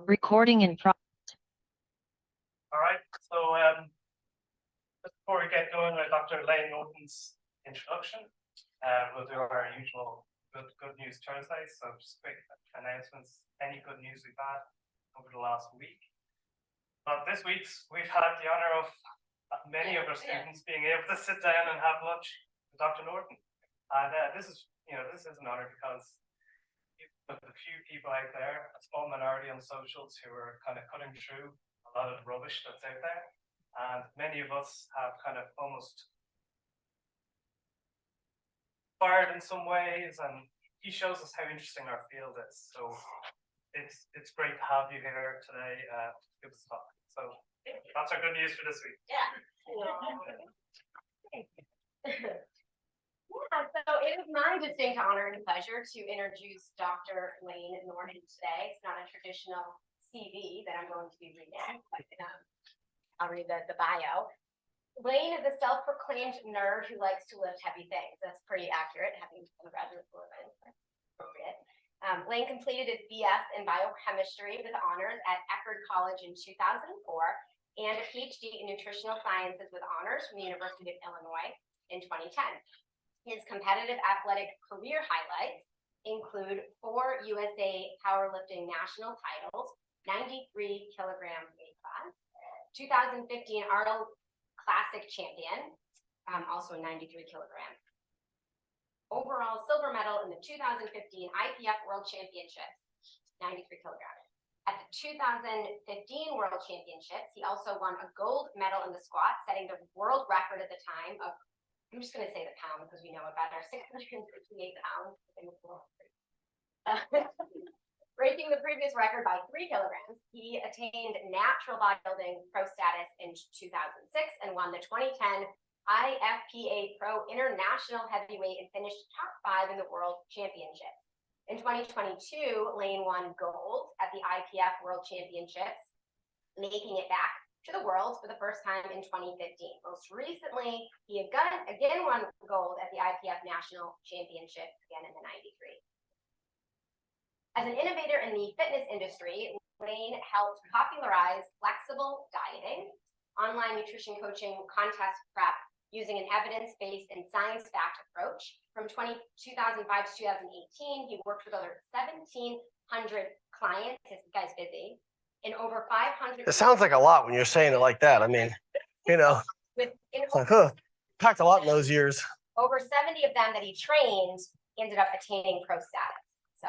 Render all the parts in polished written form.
Recording in progress. All right, so just before we get going with Dr. Layne Norton's introduction, we'll do our usual good news Thursday. So just quick announcements, any good news we've had over the last week. But this week's, we've had the honor of many of our students being able to sit down and have lunch with Dr. Norton. And this is an honor because with a few people out there, a small minority on socials who are kind of cutting through a lot of the rubbish that's out there. And many of us have kind of almost fired in some ways, and he shows us how interesting our field is. So it's great to have you here today to give us a talk. So that's our good news for this week. Yeah. So it is my distinct honor and pleasure to introduce Dr. Layne Norton today. It's not a traditional CV that I'm going to be reading, but I'll read the bio. Layne is a self-proclaimed nerd who likes to lift heavy things. That's pretty accurate, having been a graduate school event. Appropriate. Layne completed his BS in biochemistry with honors at Eckerd College in 2004 and a PhD in nutritional sciences with honors from the University of Illinois in 2010. His competitive athletic career highlights include 4 USA powerlifting national titles, 93-kilogram weight class, 2015 Arnold Classic champion, also 93 kilogram. Overall silver medal in the 2015 IPF World Championships, 93 kilogram. At the 2015 World Championships, he also won a gold medal in the squat, setting the world record at the time of, I'm just going to say the pound because we know it better, 668 pounds. Breaking the previous record by 3 kilograms, he attained natural bodybuilding pro status in 2006 and won the 2010 IFPA Pro International Heavyweight and finished top 5 in the World Championship. In 2022, Layne won gold at the IPF World Championships, making it back to the world for the first time in 2015. Most recently, he again won gold at the IPF National Championship, again in the 93. As an innovator in the fitness industry, Layne helped popularize flexible dieting, online nutrition coaching, contest prep, using an evidence-based and science-backed approach. From 2005 to 2018, he worked with over 1,700 clients, this guy's busy, in over 500. It sounds like a lot when you're saying it like that. I mean, you know, it's like, packed a lot in those years. Over 70 of them that he trained ended up attaining pro status. So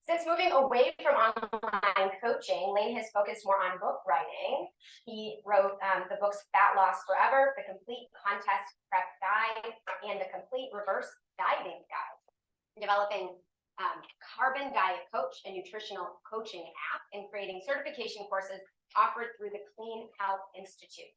since moving away from online coaching, Layne has focused more on book writing. He wrote the books Fat Loss Forever, The Complete Contest Prep Guide, and The Complete Reverse Dieting Guide, developing Carbon Diet Coach, a nutritional coaching app, and creating certification courses offered through the Clean Health Institute.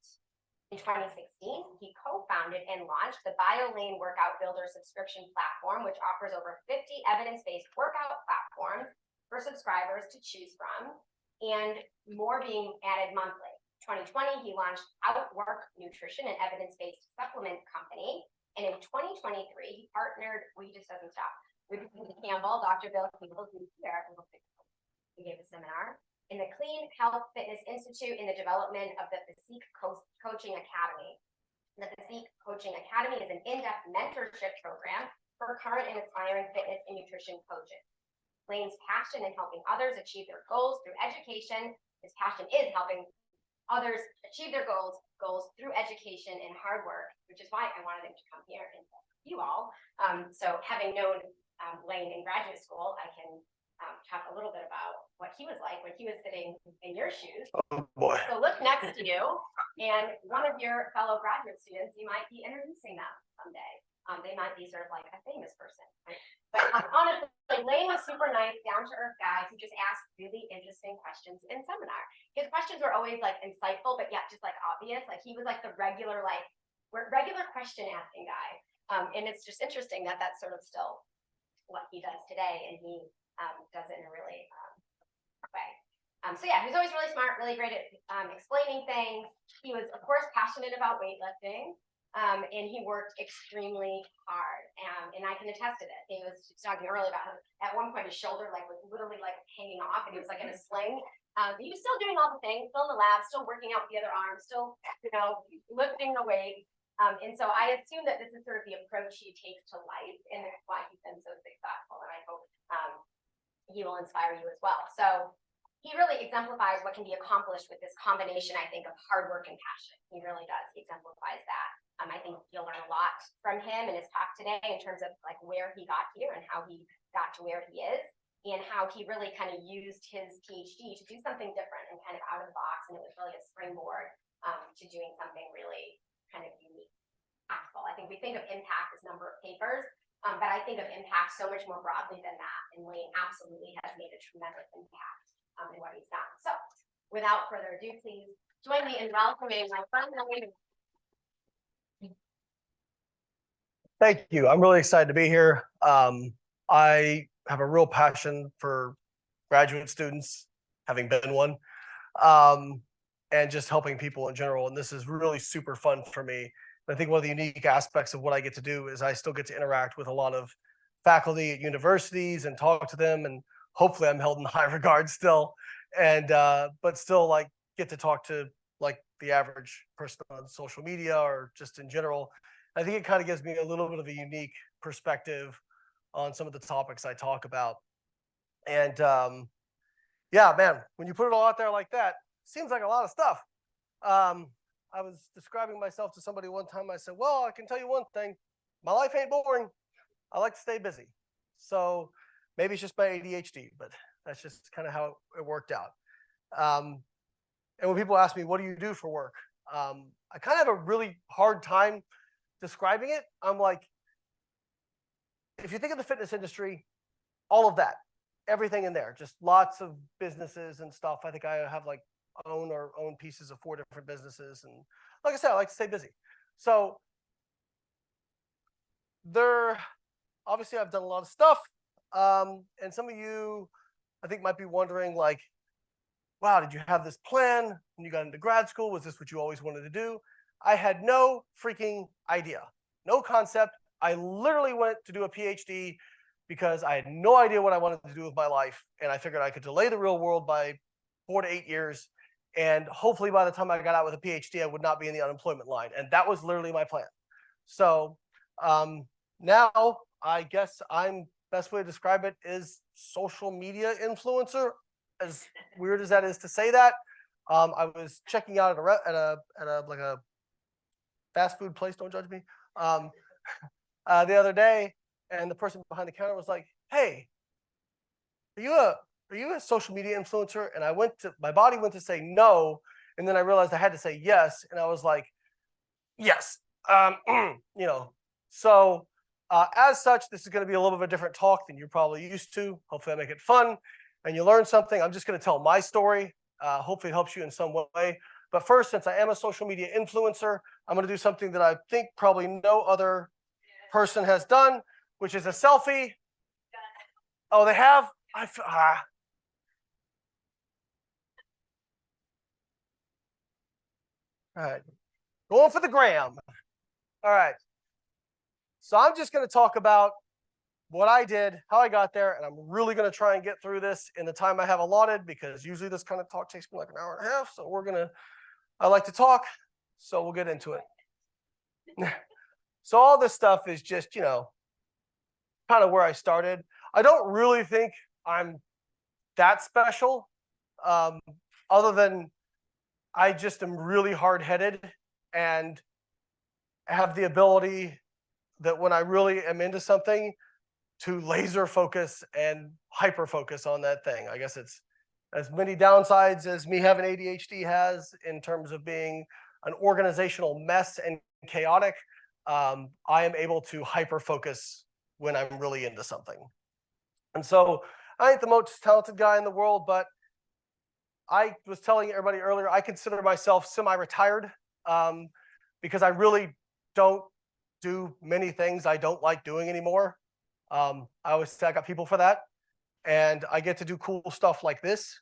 In 2016, he co-founded and launched the Layne Workout Builder subscription platform, which offers over 50 evidence-based workout platforms for subscribers to choose from, and more being added monthly. 2020, he launched Outwork Nutrition, an evidence-based supplement company. And in 2023, he partnered, he just doesn't stop, with Campbell, Dr. Bill Campbell, who's here, he gave a seminar, in the Clean Health Fitness Institute in the development of the Physique Coaching Academy. The Physique Coaching Academy is an in-depth mentorship program for current and aspiring fitness and nutrition coaches. Layne's passion in helping others achieve their goals through education. His passion is helping others achieve their goals through education and hard work, which is why I wanted him to come here and you all. So having known Layne in graduate school, I can talk a little bit about what he was like when he was sitting in your shoes. Oh boy. So look next to you, and one of your fellow graduate students, you might be introducing them someday. They might be sort of like a famous person. Right? But honestly, Layne was super nice, down-to-earth guy who just asked really interesting questions in seminar. His questions were always like insightful, but yet just like obvious. Like he was like the regular question asking guy. And it's just interesting that that's sort of still what he does today, and he does it in a really way. So yeah, he was always really smart, really great at explaining things. He was, of course, passionate about weightlifting, and he worked extremely hard. And I can attest to this. He was talking earlier about how at one point his shoulder like was literally like hanging off, and he was like in a sling. He was still doing all the things, still in the lab, still working out with the other arm, still, you know, lifting the weight. And so I assume that this is sort of the approach he takes to life, and that's why he's been so successful. And I hope he will inspire you as well. So he really exemplifies what can be accomplished with this combination, I think, of hard work and passion. He really does. He exemplifies that. I think you'll learn a lot from him in his talk today in terms of like where he got here and how he got to where he is, and how he really kind of used his PhD to do something different and kind of out of the box. And it was really a springboard to doing something really kind of unique, impactful. I think we think of impact as number of papers, but I think of impact so much more broadly than that. And Layne absolutely has made a tremendous impact in what he's done. So without further ado, please join me in welcoming my friend Layne. Thank you. I'm really excited to be here. I have a real passion for graduate students, having been one, and just helping people in general. And this is really super fun for me. I think one of the unique aspects of what I get to do is I still get to interact with a lot of faculty at universities and talk to them. And hopefully I'm held in high regard still. And but still like get to talk to like the average person on social media or just in general. I think it kind of gives me a little bit of a unique perspective on some of the topics I talk about. And yeah, man, when you put it all out there like that, seems like a lot of stuff. I was describing myself to somebody one time. I said, well, I can tell you one thing. My life ain't boring. I like to stay busy. So maybe it's just my ADHD, but that's just kind of how it worked out. And when people ask me, what do you do for work? I kind of have a really hard time describing it. I'm like, if you think of the fitness industry, all of that, everything in there, just lots of businesses and stuff. I think I have like own pieces of 4 different businesses. And like I said, I like to stay busy. So obviously I've done a lot of stuff. And some of you, I think, might be wondering like, wow, did you have this plan when you got into grad school? Was this what you always wanted to do? I had no freaking idea, no concept. I literally went to do a PhD because I had no idea what I wanted to do with my life. And I figured I could delay the real world by 4 to 8 years. And hopefully by the time I got out with a PhD, I would not be in the unemployment line. And that was literally my plan. So now I guess best way to describe it is social media influencer, as weird as that is to say that. I was checking out at a fast food place, don't judge me, the other day, and the person behind the counter was like, hey, are you a social media influencer? And my body went to say no, and then I realized I had to say yes, and I was like, yes. So as such, this is going to be a little bit of a different talk than you're probably used to. Hopefully I make it fun and you learn something. I'm just going to tell my story. Hopefully it helps you in some way. But first, since I am a social media influencer, I'm going to do something that I think probably no other person has done, which is a selfie. Oh, they have? All right. Going for the gram. All right. So I'm just going to talk about what I did, how I got there, and I'm really going to try and get through this in the time I have allotted, because usually this kind of talk takes me like an hour and a half. So I like to talk, so we'll get into it. So all this stuff is just, kind of where I started. I don't really think I'm that special, other than I just am really hard-headed and have the ability that when I really am into something to laser focus and hyper focus on that thing. I guess it's as many downsides as me having ADHD has in terms of being an organizational mess and chaotic. I am able to hyper focus when I'm really into something. And so I ain't the most talented guy in the world, but I was telling everybody earlier, I consider myself semi-retired because I really don't do many things I don't like doing anymore. I always say I got people for that. And I get to do cool stuff like this,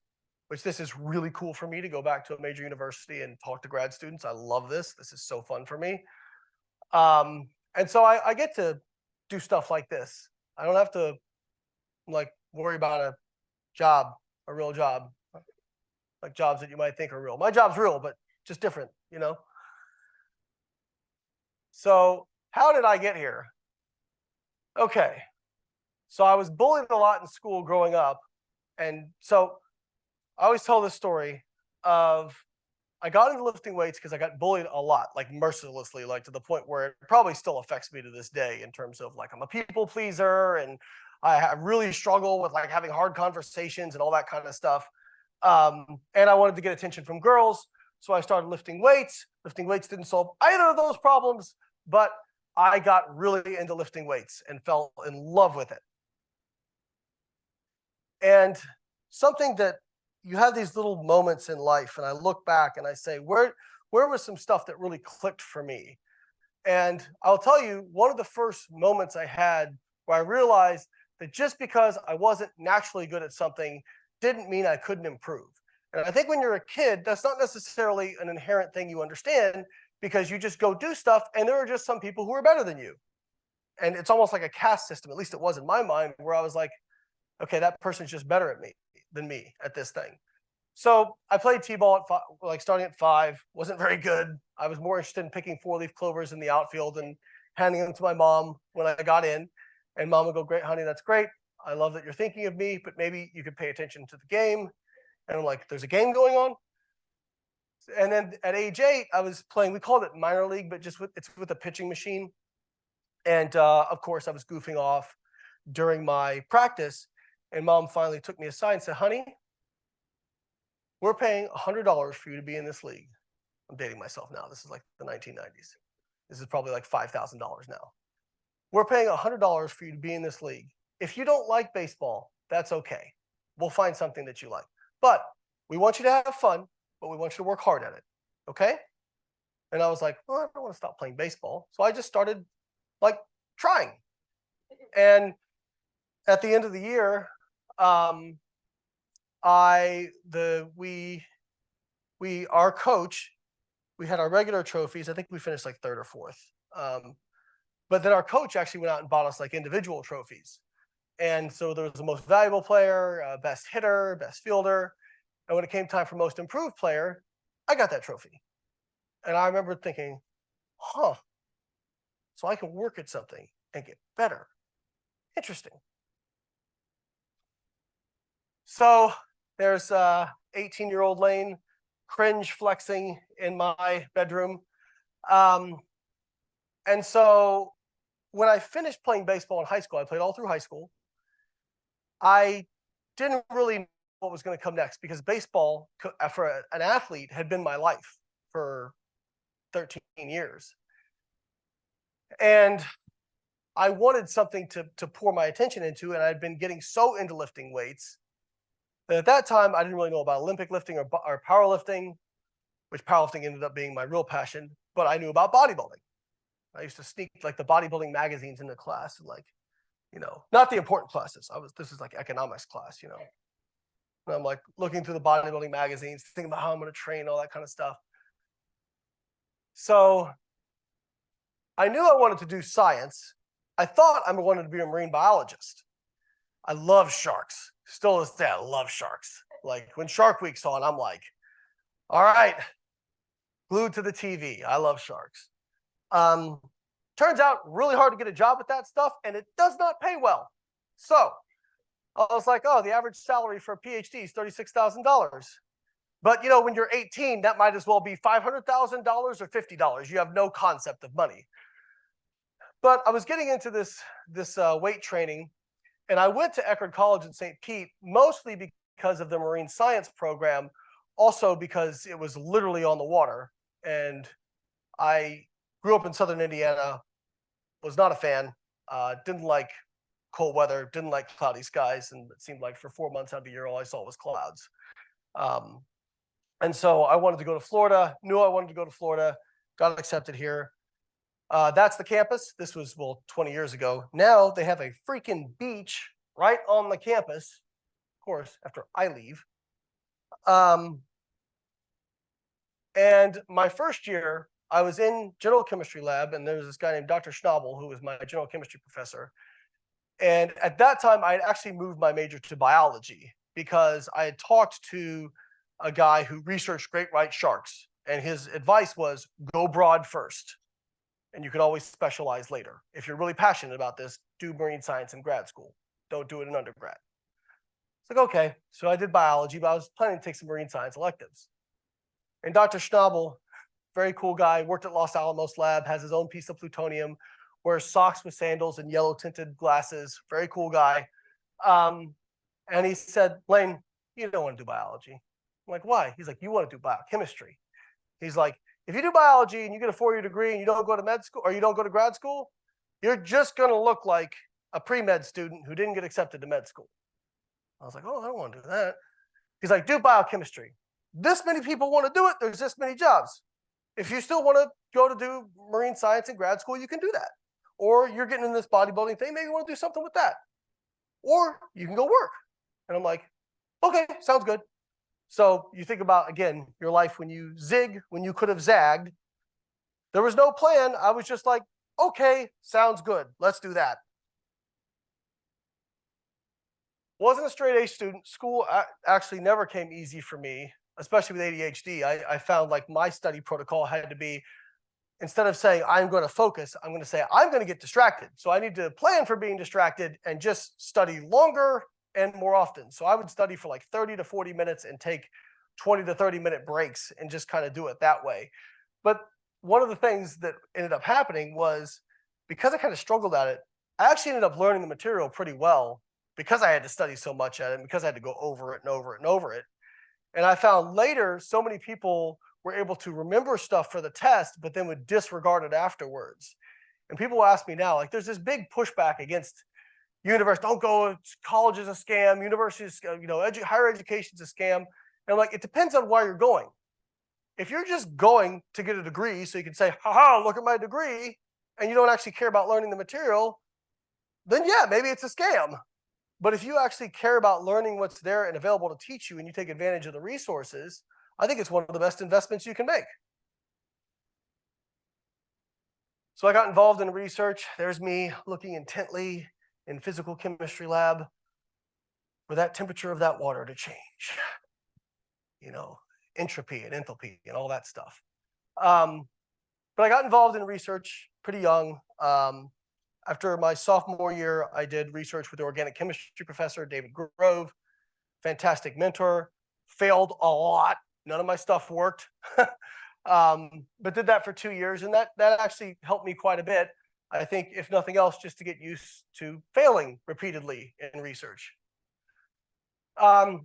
which this is really cool for me to go back to a major university and talk to grad students. I love this. This is so fun for me. And so I get to do stuff like this. I don't have to like worry about a job, a real job, like jobs that you might think are real. My job's real, but just different, you know? So how did I get here? Okay. So I was bullied a lot in school growing up. And so I always tell this story of I got into lifting weights because I got bullied a lot, like mercilessly, like to the point where it probably still affects me to this day in terms of like I'm a people pleaser and I really struggle with like having hard conversations and all that kind of stuff. And I wanted to get attention from girls. So I started lifting weights. Lifting weights didn't solve either of those problems, but I got really into lifting weights and fell in love with it. And something that you have these little moments in life, and I look back and I say, where was some stuff that really clicked for me? And I'll tell you, one of the first moments I had where I realized that just because I wasn't naturally good at something didn't mean I couldn't improve. And I think when you're a kid, that's not necessarily an inherent thing you understand because you just go do stuff and there are just some people who are better than you. And it's almost like a caste system, at least it was in my mind, where I was like, okay, that person's just better at me than me at this thing. So I played t-ball at like starting at 5, wasn't very good. I was more interested in picking 4-leaf clovers in the outfield and handing them to my mom when I got in. And mom would go, great, honey, that's great. I love that you're thinking of me, but maybe you could pay attention to the game. And I'm like, there's a game going on? And then at age 8, I was playing, we called it minor league, but it's with a pitching machine. And of course, I was goofing off during my practice. And mom finally took me aside and said, honey, we're paying $100 for you to be in this league. I'm dating myself now. This is like the 1990s. This is probably like $5,000 now. We're paying $100 for you to be in this league. If you don't like baseball, that's okay. We'll find something that you like. But we want you to have fun, but we want you to work hard at it. Okay? And I was like, well, I don't want to stop playing baseball. So I just started like trying. And at the end of the year, our coach, we had our regular trophies. I think we finished like 3rd or 4th. But then our coach actually went out and bought us like individual trophies. And so there was the most valuable player, best hitter, best fielder. And when it came time for most improved player, I got that trophy. And I remember thinking, huh, so I can work at something and get better. Interesting. So there's 18-year-old Layne cringe flexing in my bedroom. And so when I finished playing baseball in high school, I played all through high school. I didn't really know what was going to come next because baseball for an athlete had been my life for 13 years. And I wanted something to pour my attention into, and I'd been getting so into lifting weights that at that time I didn't really know about Olympic lifting or powerlifting, which powerlifting ended up being my real passion, but I knew about bodybuilding. I used to sneak like the bodybuilding magazines into class and like, you know, not the important classes. This is like economics class, you know. And I'm like looking through the bodybuilding magazines, thinking about how I'm going to train, all that kind of stuff. So I knew I wanted to do science. I thought I wanted to be a marine biologist. I love sharks. Still to this day, I love sharks. Like when Shark Week's on, I'm like, all right, glued to the TV. I love sharks. Turns out really hard to get a job at that stuff, and it does not pay well. So I was like, oh, the average salary for a PhD is $36,000. But you know, when you're 18, that might as well be $500,000 or $50. You have no concept of money. But I was getting into this weight training, and I went to Eckerd College in St. Pete, mostly because of the marine science program, also because it was literally on the water. And I grew up in Southern Indiana, was not a fan, didn't like cold weather, didn't like cloudy skies, and it seemed like for 4 months out of the year, all I saw was clouds. And so I wanted to go to Florida, knew I wanted to go to Florida, got accepted here. That's the campus. This was, well, 20 years ago. Now they have a freaking beach right on the campus, of course, after I leave. And my first year, I was in general chemistry lab, and there was this guy named Dr. Schnabel, who was my general chemistry professor. And at that time, I had actually moved my major to biology because I had talked to a guy who researched great white sharks. And his advice was go broad first, and you can always specialize later. If you're really passionate about this, do marine science in grad school. Don't do it in undergrad. It's like, okay. So I did biology, but I was planning to take some marine science electives. And Dr. Schnabel, very cool guy, worked at Los Alamos lab, has his own piece of plutonium, wears socks with sandals and yellow tinted glasses. Very cool guy. And he said, Layne, you don't want to do biology. I'm like, why? He's like, you want to do biochemistry. He's like, if you do biology and you get a 4-year degree and you don't go to med school or you don't go to grad school, you're just going to look like a pre-med student who didn't get accepted to med school. I was like, oh, I don't want to do that. He's like, do biochemistry. This many people want to do it. There's this many jobs. If you still want to go to do marine science in grad school, you can do that. Or you're getting in this bodybuilding thing, maybe you want to do something with that. Or you can go work. And I'm like, okay, sounds good. So you think about, again, your life when you zig, when you could have zagged. There was no plan. I was just like, okay, sounds good. Let's do that. Wasn't a straight A student. School actually never came easy for me, especially with ADHD. I found like my study protocol had to be, instead of saying I'm going to focus, I'm going to say I'm going to get distracted. So I need to plan for being distracted and just study longer and more often. So I would study for like 30 to 40 minutes and take 20 to 30 minute breaks and just kind of do it that way. But one of the things that ended up happening was, because I kind of struggled at it, I actually ended up learning the material pretty well because I had to study so much at it and because I had to go over it and over it and over it. And I found later so many people were able to remember stuff for the test, but then would disregard it afterwards. And people will ask me now, like, there's this big pushback against university. Don't go, college is a scam, university is, higher education is a scam. And I'm like, it depends on why you're going. If you're just going to get a degree so you can say, haha, look at my degree, and you don't actually care about learning the material, then yeah, maybe it's a scam. But if you actually care about learning what's there and available to teach you and you take advantage of the resources, I think it's one of the best investments you can make. So I got involved in research. There's me looking intently in physical chemistry lab for that temperature of that water to change. Entropy and enthalpy and all that stuff. But I got involved in research pretty young. After my sophomore year, I did research with the organic chemistry professor, David Grove, fantastic mentor, failed a lot. None of my stuff worked, but did that for 2 years. And that actually helped me quite a bit. I think, if nothing else, just to get used to failing repeatedly in research.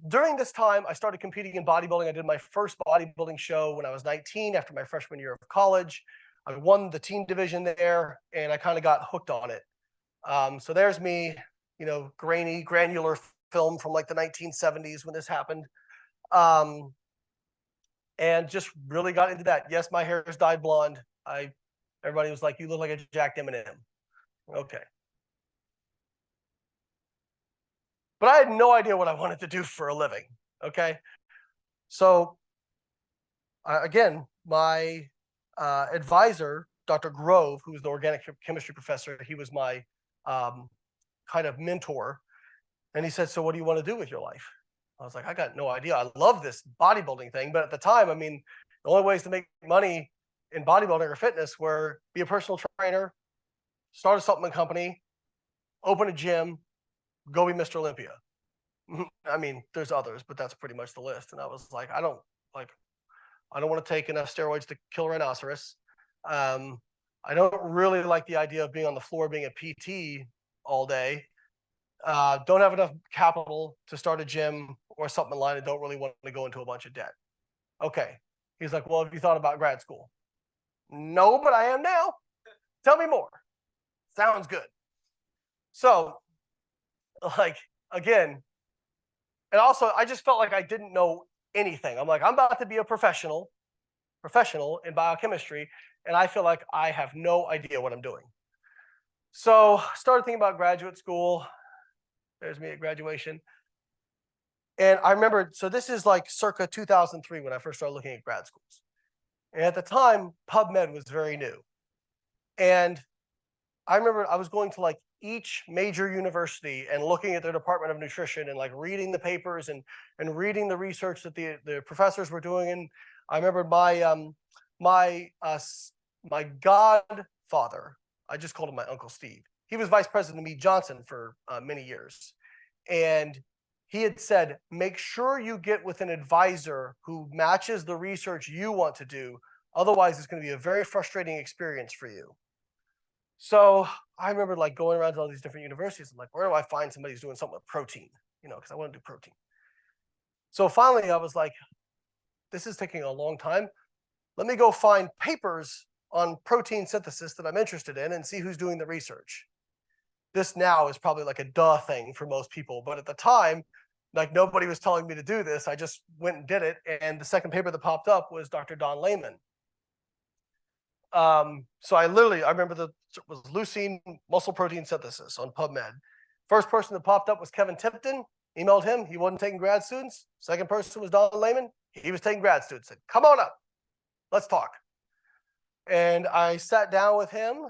During this time, I started competing in bodybuilding. I did my first bodybuilding show when I was 19 after my freshman year of college. I won the team division there, and I kind of got hooked on it. So there's me, granular film from like the 1970s when this happened. And just really got into that. Yes, my hair is dyed blonde. Everybody was like, you look like a Jack M&M. Okay. But I had no idea what I wanted to do for a living. Okay. So again, my advisor, Dr. Grove, who was the organic chemistry professor, he was my kind of mentor. And he said, so what do you want to do with your life? I was like, I got no idea. I love this bodybuilding thing. But at the time, the only ways to make money in bodybuilding or fitness were be a personal trainer, start a supplement company, open a gym, go be Mr. Olympia. There's others, but that's pretty much the list. And I was like, I don't want to take enough steroids to kill a rhinoceros. I don't really like the idea of being on the floor being a PT all day. Don't have enough capital to start a gym or a supplement line, and don't really want to go into a bunch of debt. Okay. He's like, well, have you thought about grad school? No, but I am now. Tell me more. Sounds good. So, again, and also I just felt like I didn't know anything. I'm like, I'm about to be a professional in biochemistry, and I feel like I have no idea what I'm doing. So started thinking about graduate school. There's me at graduation. And I remember, so this is like circa 2003 when I first started looking at grad schools. And at the time, PubMed was very new. And I remember I was going to like each major university and looking at their Department of Nutrition and like reading the papers and reading the research that the professors were doing. And I remember my godfather, I just called him my Uncle Steve. He was vice president of Meade Johnson for many years. And he had said, make sure you get with an advisor who matches the research you want to do. Otherwise, it's going to be a very frustrating experience for you. So I remember like going around to all these different universities. I'm like, where do I find somebody who's doing something with protein? You know, because I want to do protein. So finally, I was like, this is taking a long time. Let me go find papers on protein synthesis that I'm interested in and see who's doing the research. This now is probably like a duh thing for most people, but at the time, like nobody was telling me to do this. I just went and did it. And the second paper that popped up was Dr. Don Layman. So I remember it was leucine muscle protein synthesis on PubMed. First person that popped up was Kevin Tipton. Emailed him. He wasn't taking grad students. Second person was Don Layman. He was taking grad students. Said, come on up. Let's talk. And I sat down with him.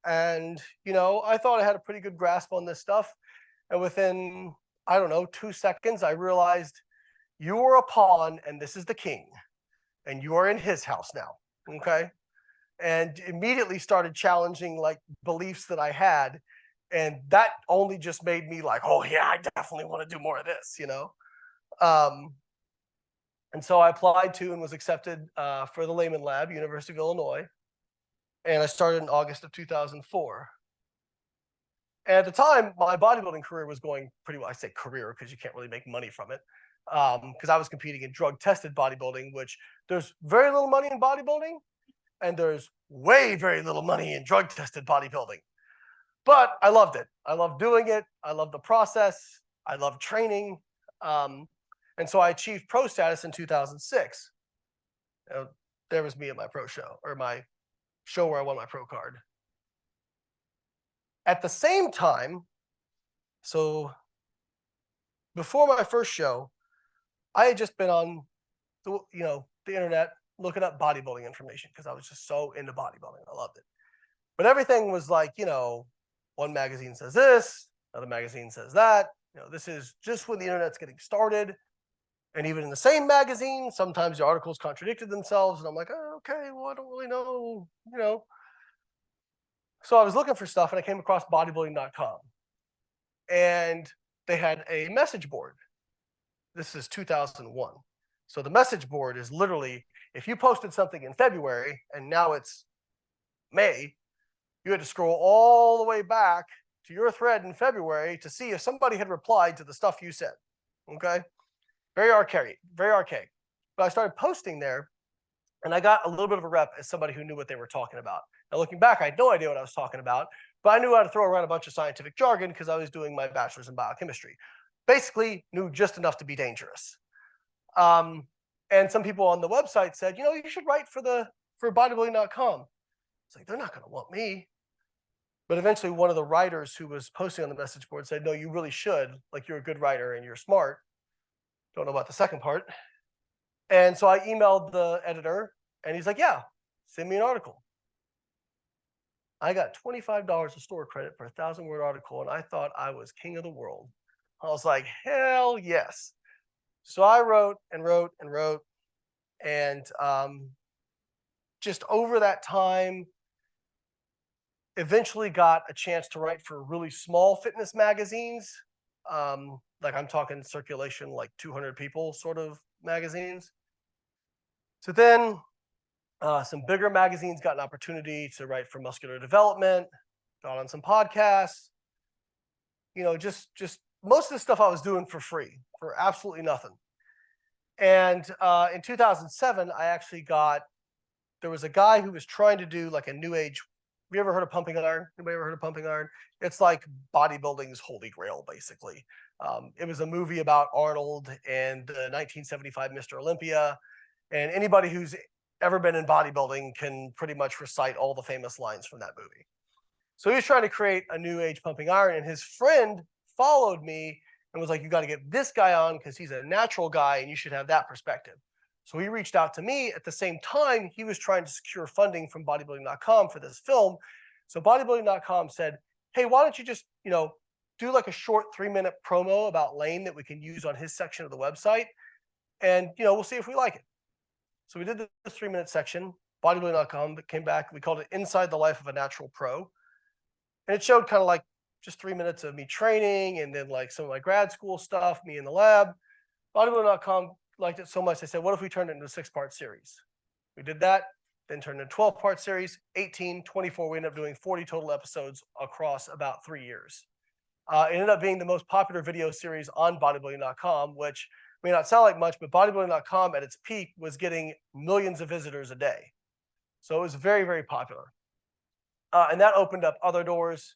And, you know, I thought I had a pretty good grasp on this stuff. And within, I don't know, 2 seconds, I realized you are a pawn and this is the king. And you are in his house now. Okay. And immediately started challenging like beliefs that I had. And that only just made me like, oh yeah, I definitely want to do more of this, you know? And so I applied to and was accepted for the Layman Lab, University of Illinois. And I started in August of 2004. And at the time, my bodybuilding career was going pretty well. I say career because you can't really make money from it. Because I was competing in drug-tested bodybuilding, which there's very little money in bodybuilding, and there's way very little money in drug-tested bodybuilding. But I loved it. I loved doing it. I loved the process. I loved training. And so I achieved pro status in 2006. There was me at my pro show, or my show where I won my pro card. At the same time, so before my first show, I had just been on the internet looking up bodybuilding information because I was just so into bodybuilding. I loved it. But everything was like, you know, one magazine says this, another magazine says that. You know, this is just when the internet's getting started. And even in the same magazine, sometimes the articles contradicted themselves. And I'm like, oh, okay, well, I don't really know, you know. So I was looking for stuff and I came across bodybuilding.com. And they had a message board. This is 2001. So the message board is literally, if you posted something in February and now it's May, you had to scroll all the way back to your thread in February to see if somebody had replied to the stuff you said. Okay? Very archaic. But I started posting there and I got a little bit of a rep as somebody who knew what they were talking about. Now looking back, I had no idea what I was talking about, but I knew how to throw around a bunch of scientific jargon because I was doing my bachelor's in biochemistry. Basically knew just enough to be dangerous. And some people on the website said, you know, you should write for bodybuilding.com. It's like, they're not going to want me. But eventually one of the writers who was posting on the message board said, no, you really should. Like, you're a good writer and you're smart. Don't know about the second part. And so I emailed the editor and he's like, yeah, send me an article. I got $25 of store credit for a 1,000-word article, and I thought I was king of the world. I was like, hell yes. So I wrote and wrote and wrote. And just over that time, eventually got a chance to write for really small fitness magazines. Like I'm talking circulation, like 200 people sort of magazines. So then some bigger magazines got an opportunity to write for muscular development, got on some podcasts, you know, just most of the stuff I was doing for free, for absolutely nothing. And in 2007, I actually there was a guy who was trying to do like a new age. Have you ever heard of pumping iron? Anybody ever heard of pumping iron? It's like bodybuilding's holy grail, basically. It was a movie about Arnold and the 1975 Mr. Olympia. And anybody who's ever been in bodybuilding can pretty much recite all the famous lines from that movie. So he was trying to create a new age pumping iron, and his friend followed me and was like, you got to get this guy on because he's a natural guy and you should have that perspective. So he reached out to me at the same time. He was trying to secure funding from bodybuilding.com for this film. So bodybuilding.com said, hey, why don't you just, do like a short 3-minute promo about Layne that we can use on his section of the website. And, we'll see if we like it. So we did this 3-minute section, bodybuilding.com, that came back. We called it Inside the Life of a Natural Pro. And it showed kind of like just 3 minutes of me training and then like some of my grad school stuff, me in the lab. Bodybuilding.com liked it so much, they said, what if we turned it into a 6-part series? We did that, then turned into a 12-part series, 18, 24. We ended up doing 40 total episodes across about 3 years. It ended up being the most popular video series on bodybuilding.com, which may not sound like much, but bodybuilding.com at its peak was getting millions of visitors a day. So it was very, very popular. And that opened up other doors,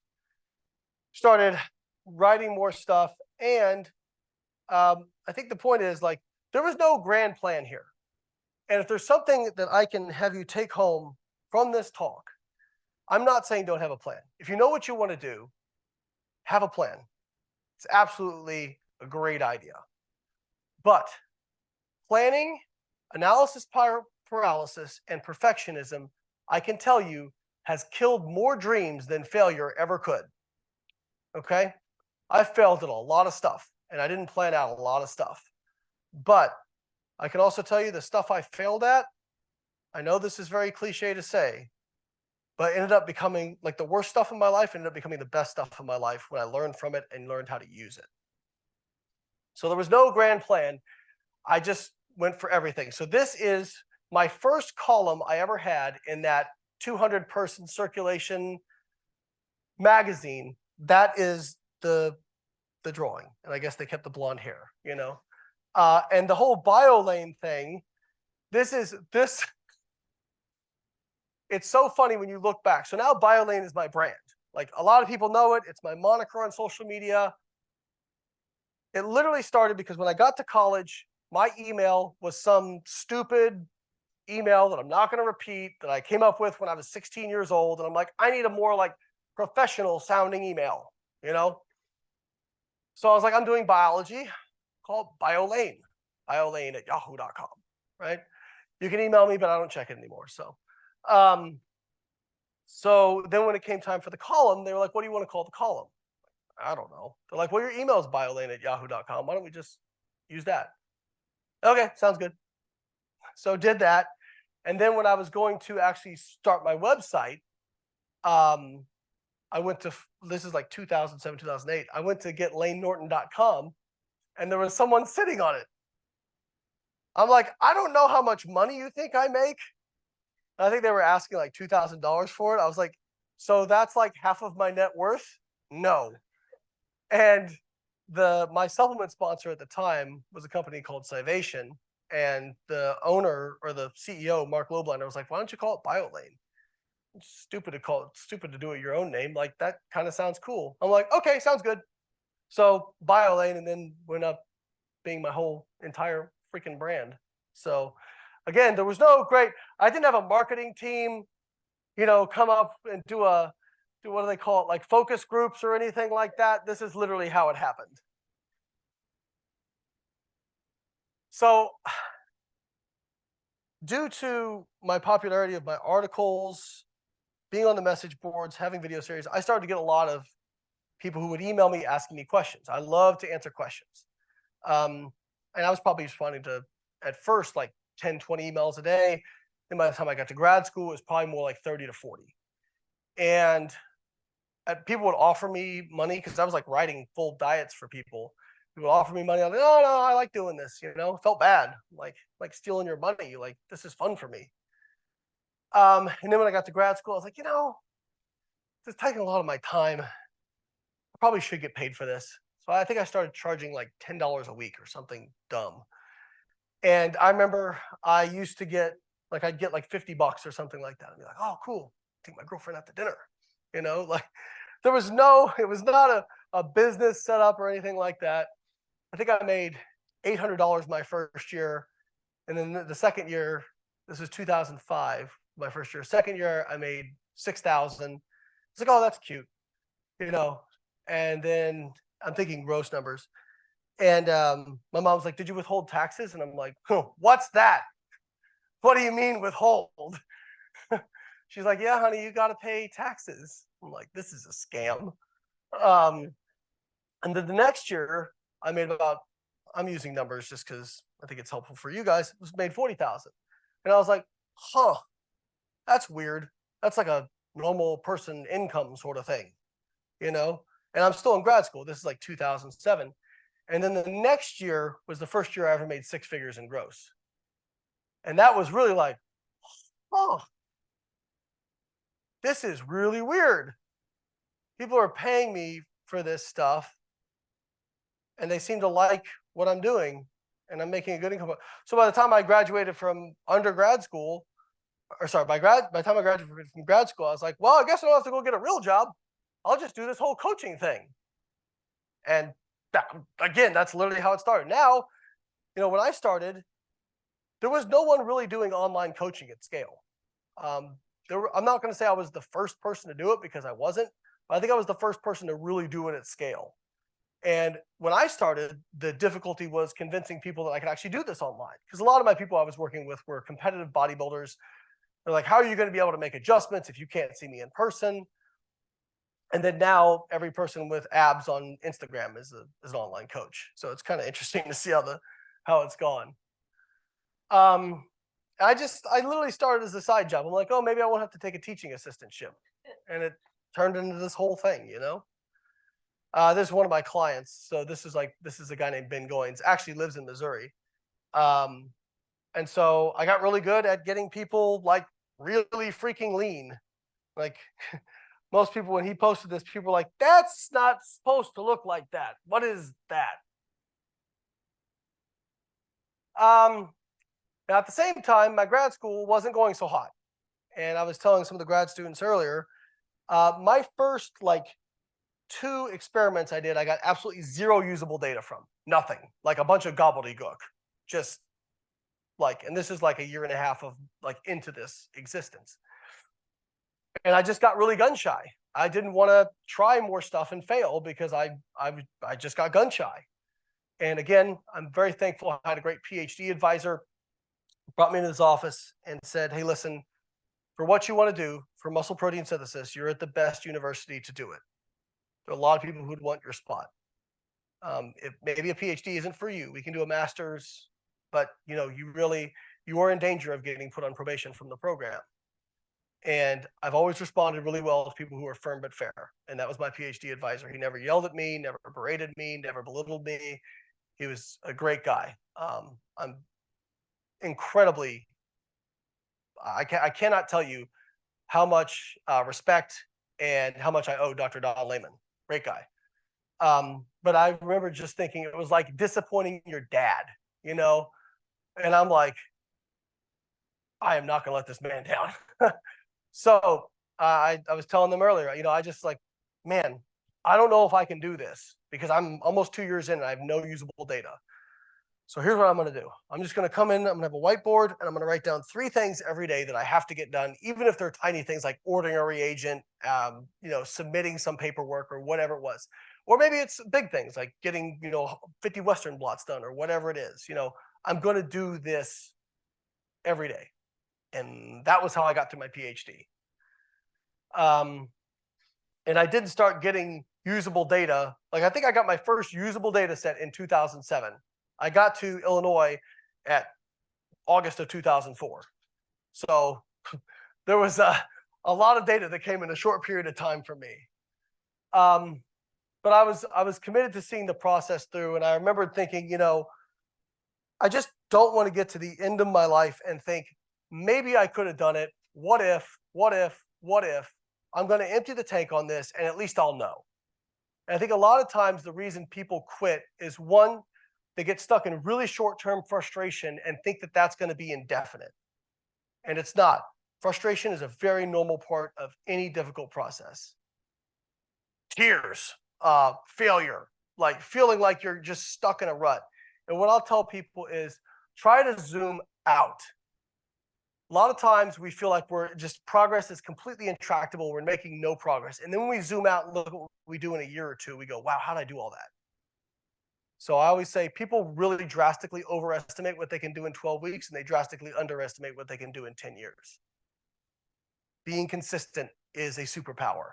started writing more stuff. And I think the point is, like, there was no grand plan here. And if there's something that I can have you take home from this talk, I'm not saying don't have a plan. If you know what you want to do, have a plan. It's absolutely a great idea. But planning, analysis paralysis, and perfectionism, I can tell you, has killed more dreams than failure ever could. Okay? I failed at a lot of stuff, and I didn't plan out a lot of stuff. But I can also tell you the stuff I failed at, I know this is very cliche to say, but it ended up becoming, like, the worst stuff in my life ended up becoming the best stuff in my life when I learned from it and learned how to use it. So there was no grand plan. I just went for everything. So this is my first column I ever had in that 200-person circulation magazine. That is the drawing. And I guess they kept the blonde hair, and the whole Layne thing, it's so funny when you look back. So now Layne is my brand. Like, a lot of people know it. It's my moniker on social media. It literally started because when I got to college, my email was some stupid email that I'm not going to repeat that I came up with when I was 16 years old. And I'm like, I need a more like professional sounding email, So I was like, I'm doing biology, call it Layne, Layne@yahoo.com, right? You can email me, but I don't check it anymore. So then when it came time for the column, they were like, what do you want to call the column? I don't know. They're like, well, your email is Layne@yahoo.com. Why don't we just use that? Okay, sounds good. So did that. And then when I was going to actually start my website, I went to, this is like 2007, 2008. I went to get LayneNorton.com, and there was someone sitting on it. I'm like, I don't know how much money you think I make. I think they were asking like $2,000 for it. I was like, so that's like half of my net worth? No. And my supplement sponsor at the time was a company called Civation. And the owner, or the CEO, Mark Lobliner, was like, why don't you call it Layne? It's stupid to do it your own name. Like, that kind of sounds cool. I'm like, okay, sounds good. So Layne, and then went up being my whole entire freaking brand. So again, there was no I didn't have a marketing team, come up and do what do they call it? Like focus groups or anything like that. This is literally how it happened. So due to my popularity of my articles, being on the message boards, having video series, I started to get a lot of people who would email me asking me questions. I love to answer questions. And I was probably responding to, at first, like 10, 20 emails a day. Then by the time I got to grad school, it was probably more like 30 to 40. And people would offer me money because I was like writing full diets for people. People would offer me money. I'm like, oh, no, I like doing this, felt bad. Like stealing your money. Like, this is fun for me. And then when I got to grad school, I was like, it's taking a lot of my time. I probably should get paid for this. So I think I started charging like $10 a week or something dumb. And I remember I used to get, I'd get like $50 or something like that. I'd be like, oh, cool. Take my girlfriend out to dinner. Like, it was not a business setup or anything like that. I think I made $800 my first year. And then the second year, this was 2005, my first year. Second year, I made $6,000. It's like, oh, that's cute, And then I'm thinking gross numbers. And my mom's like, did you withhold taxes? And I'm like, what's that? what do you mean withhold? She's like, yeah, honey, you got to pay taxes. I'm like, this is a scam. And then the next year, I made about, I'm using numbers just because I think it's helpful for you guys, it was made 40,000. And I was like, huh, that's weird. That's like a normal person income sort of thing, you know? And I'm still in grad school. This is like 2007. And then the next year was the first year I ever made 6 figures in gross. And that was really like, oh, this is really weird. People are paying me for this stuff and they seem to like what I'm doing and I'm making a good income. So by the time I graduated from undergrad school, or sorry, by the time I graduated from grad school, I was like, well, I guess I don't have to go get a real job. I'll just do this whole coaching thing. And that, again, that's literally how it started. Now, when I started, there was no one really doing online coaching at scale. I'm not going to say I was the first person to do it because I wasn't, but I think I was the first person to really do it at scale. And when I started, the difficulty was convincing people that I could actually do this online. Because a lot of my people I was working with were competitive bodybuilders. They're like, how are you going to be able to make adjustments if you can't see me in person? And then now every person with abs on Instagram is an online coach. So it's kind of interesting to see how it's gone. I literally started as a side job. I'm like, oh, maybe I won't have to take a teaching assistantship. And it turned into this whole thing, This is one of my clients. So this is a guy named Ben Goins, actually lives in Missouri. And so I got really good at getting people like really freaking lean. Like most people, when he posted this, people were like, that's not supposed to look like that. What is that? Now at the same time, my grad school wasn't going so hot. And I was telling some of the grad students earlier, my first 2 experiments I did, I got absolutely 0 usable data from. Nothing. Like a bunch of gobbledygook. Just and this is like a year and a half of into this existence. And I just got really gun shy. I didn't want to try more stuff and fail because I just got gun shy. And again, I'm very thankful I had a great PhD advisor, brought me into his office and said, hey, listen, for what you want to do for muscle protein synthesis, you're at the best university to do it. There are a lot of people who'd want your spot. If maybe a PhD isn't for you, we can do a master's, but you are in danger of getting put on probation from the program. And I've always responded really well to people who are firm but fair. And that was my PhD advisor. He never yelled at me, never berated me, never belittled me. He was a great guy. I'm incredibly, I cannot tell you how much respect and how much I owe Dr. Don Layne. Great guy. But I remember just thinking it was like disappointing your dad, And I'm like, I am not going to let this man down. So I was telling them earlier, I just man, I don't know if I can do this because I'm almost 2 years in and I have no usable data. So here's what I'm going to do. I'm just going to come in, I'm going to have a whiteboard and I'm going to write down 3 things every day that I have to get done, even if they're tiny things like ordering a reagent, submitting some paperwork or whatever it was. Or maybe it's big things like getting, 50 Western blots done or whatever it is. I'm going to do this every day. And that was how I got through my PhD. And I didn't start getting usable data. I think I got my first usable data set in 2007. I got to Illinois at August of 2004. So there was a lot of data that came in a short period of time for me. But I was committed to seeing the process through. And I remember thinking, I just don't want to get to the end of my life and think, maybe I could have done it. What if? I'm going to empty the tank on this and at least I'll know. And I think a lot of times the reason people quit is one, they get stuck in really short-term frustration and think that that's going to be indefinite. And it's not. Frustration is a very normal part of any difficult process. Tears, failure, feeling like you're just stuck in a rut. And what I'll tell people is try to zoom out. A lot of times we feel like progress is completely intractable. We're making no progress. And then when we zoom out and look at what we do in a year or two, we go, wow, how did I do all that? So I always say people really drastically overestimate what they can do in 12 weeks and they drastically underestimate what they can do in 10 years. Being consistent is a superpower.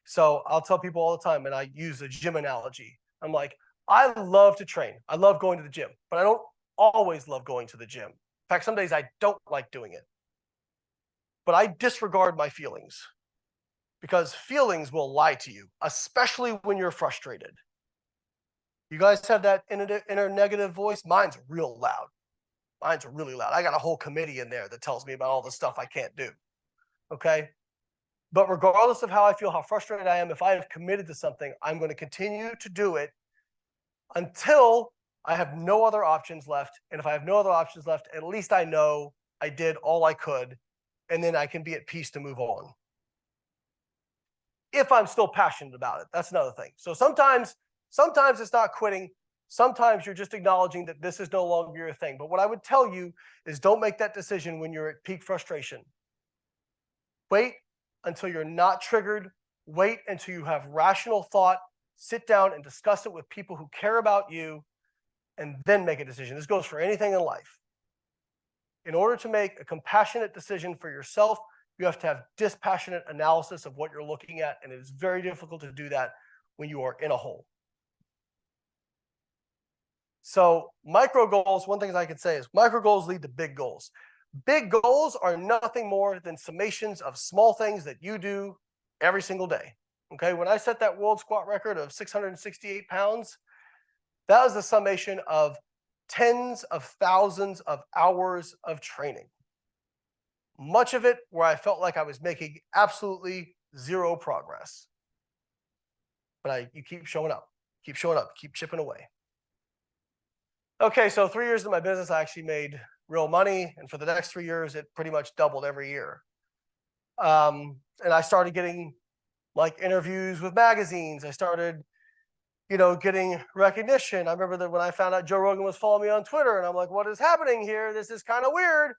So I'll tell people all the time, and I use a gym analogy. I'm like, I love to train. I love going to the gym, but I don't always love going to the gym. In fact, some days I don't like doing it. But I disregard my feelings because feelings will lie to you, especially when you're frustrated. You guys have that inner negative voice? Mine's real loud. Mine's really loud. I got a whole committee in there that tells me about all the stuff I can't do. Okay? But regardless of how I feel, how frustrated I am, if I have committed to something, I'm going to continue to do it until I have no other options left. And if I have no other options left, at least I know I did all I could, and then I can be at peace to move on. If I'm still passionate about it, that's another thing. So sometimes it's not quitting. Sometimes you're just acknowledging that this is no longer your thing. But what I would tell you is don't make that decision when you're at peak frustration. Wait until you're not triggered. Wait until you have rational thought. Sit down and discuss it with people who care about you, and then make a decision. This goes for anything in life. In order to make a compassionate decision for yourself, you have to have dispassionate analysis of what you're looking at, and it is very difficult to do that when you are in a hole. So micro goals, one thing I can say is micro goals lead to big goals. Big goals are nothing more than summations of small things that you do every single day. Okay, when I set that world squat record of 668 pounds, that was the summation of tens of thousands of hours of training. Much of it where I felt like I was making absolutely zero progress. But you keep showing up, keep chipping away. Okay, so 3 years in my business, I actually made real money. And for the next 3 years, it pretty much doubled every year. And I started getting like interviews with magazines. I started, getting recognition. I remember that when I found out Joe Rogan was following me on Twitter, and I'm like, what is happening here? This is kind of weird,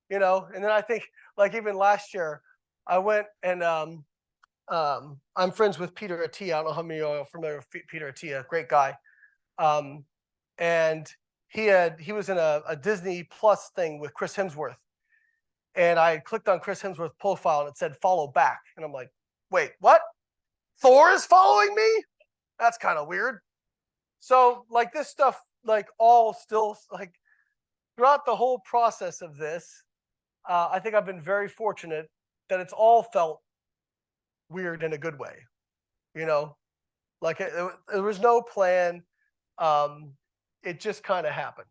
And then I think like even last year, I went and I'm friends with Peter Attia. I don't know how many of you are familiar with Peter Attia, great guy. And he was in a Disney Plus thing with Chris Hemsworth. And I clicked on Chris Hemsworth's profile and it said follow back. And I'm like, wait, what? Thor is following me? That's kind of weird. So like this stuff, like all still like throughout the whole process of this, I think I've been very fortunate that it's all felt weird in a good way. Like there was no plan. It just kind of happened.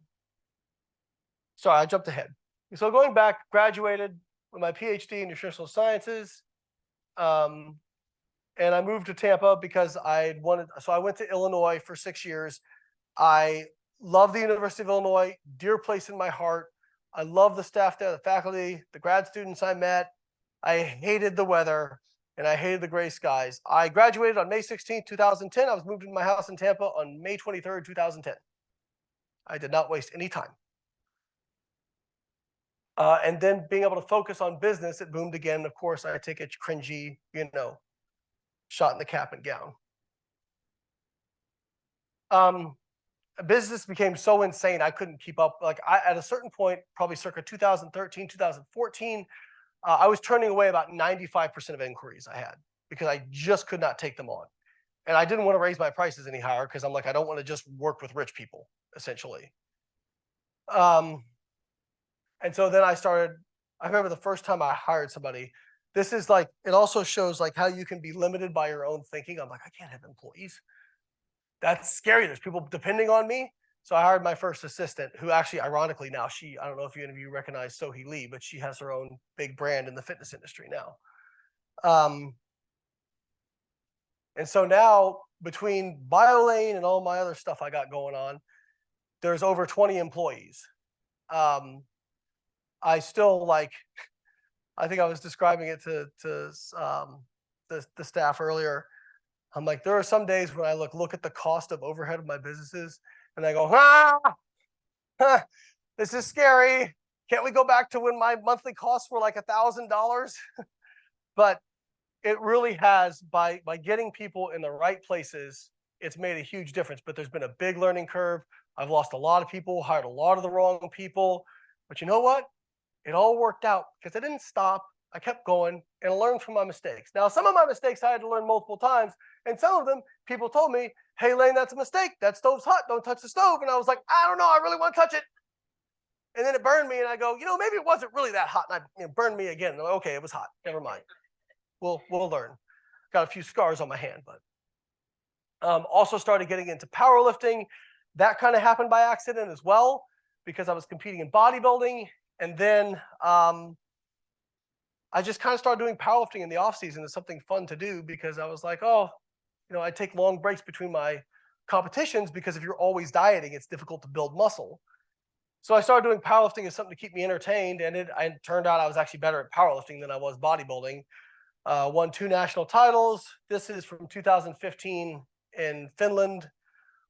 Sorry, I jumped ahead. So going back, graduated with my PhD in nutritional sciences. And I moved to Tampa because I went to Illinois for 6 years. I love the University of Illinois, dear place in my heart. I love the staff there, the faculty, the grad students I met. I hated the weather and I hated the gray skies. I graduated on May 16th, 2010. I was moved into my house in Tampa on May 23rd, 2010. I did not waste any time. And then being able to focus on business, it boomed again. Of course, I take a cringy, shot in the cap and gown. Business became so insane, I couldn't keep up. Like at a certain point, probably circa 2013, 2014, I was turning away about 95% of inquiries I had because I just could not take them on. And I didn't want to raise my prices any higher because I'm like, I don't want to just work with rich people, essentially. And so then I remember the first time I hired somebody, this is like, it also shows like how you can be limited by your own thinking. I'm like, I can't have employees. That's scary. There's people depending on me. So I hired my first assistant who actually, ironically now, I don't know if any of you recognize Sohee Lee, but she has her own big brand in the fitness industry now. And so now between Layne and all my other stuff I got going on, there's over 20 employees. I still I think I was describing it to the staff earlier. I'm like, there are some days when I look at the cost of overhead of my businesses and I go, this is scary. Can't we go back to when my monthly costs were like $1,000? But it really has, by getting people in the right places it's made a huge difference, but there's been a big learning curve. I've lost a lot of people, hired a lot of the wrong people, but you know what? It all worked out because I didn't stop. I kept going and I learned from my mistakes. Now, some of my mistakes I had to learn multiple times, and some of them people told me, "Hey, Layne, that's a mistake. That stove's hot. Don't touch the stove." And I was like, "I don't know. I really want to touch it." And then it burned me, and I go, maybe it wasn't really that hot, and it burned me again. And I'm like, okay, it was hot. Never mind. We'll learn. Got a few scars on my hand, but also started getting into powerlifting. That kind of happened by accident as well because I was competing in bodybuilding, and then I just kind of started doing powerlifting in the off season as something fun to do because I was like, oh, I take long breaks between my competitions because if you're always dieting, it's difficult to build muscle. So I started doing powerlifting as something to keep me entertained, and it turned out I was actually better at powerlifting than I was bodybuilding. Won 2 national titles. This is from 2015 in Finland,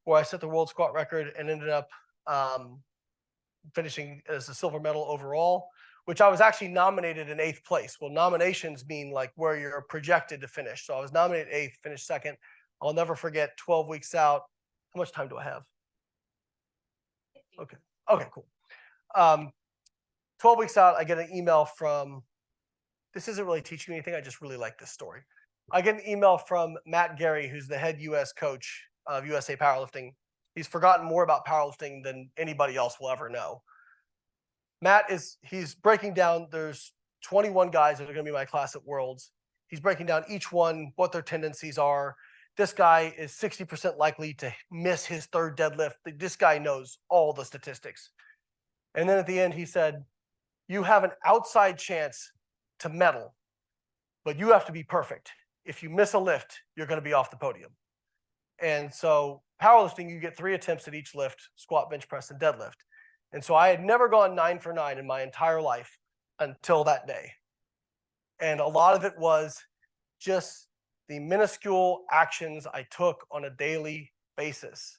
where I set the world squat record and ended up finishing as a silver medal overall, which I was actually nominated in 8th place. Well, nominations mean like where you're projected to finish. So I was nominated 8th, finished 2nd. I'll never forget 12 weeks out. How much time do I have? Okay, cool. 12 weeks out, I get an email from, this isn't really teaching me anything. I just really like this story. I get an email from Matt Gary, who's the head US coach of USA Powerlifting. He's forgotten more about powerlifting than anybody else will ever know. He's breaking down, there's 21 guys that are going to be my class at Worlds. He's breaking down each one, what their tendencies are. This guy is 60% likely to miss his 3rd deadlift. This guy knows all the statistics. And then at the end, he said, you have an outside chance to medal, but you have to be perfect. If you miss a lift, you're going to be off the podium. And so powerlifting, you get 3 attempts at each lift, squat, bench press, and deadlift. And so I had never gone 9 for 9 in my entire life until that day. And a lot of it was just the minuscule actions I took on a daily basis.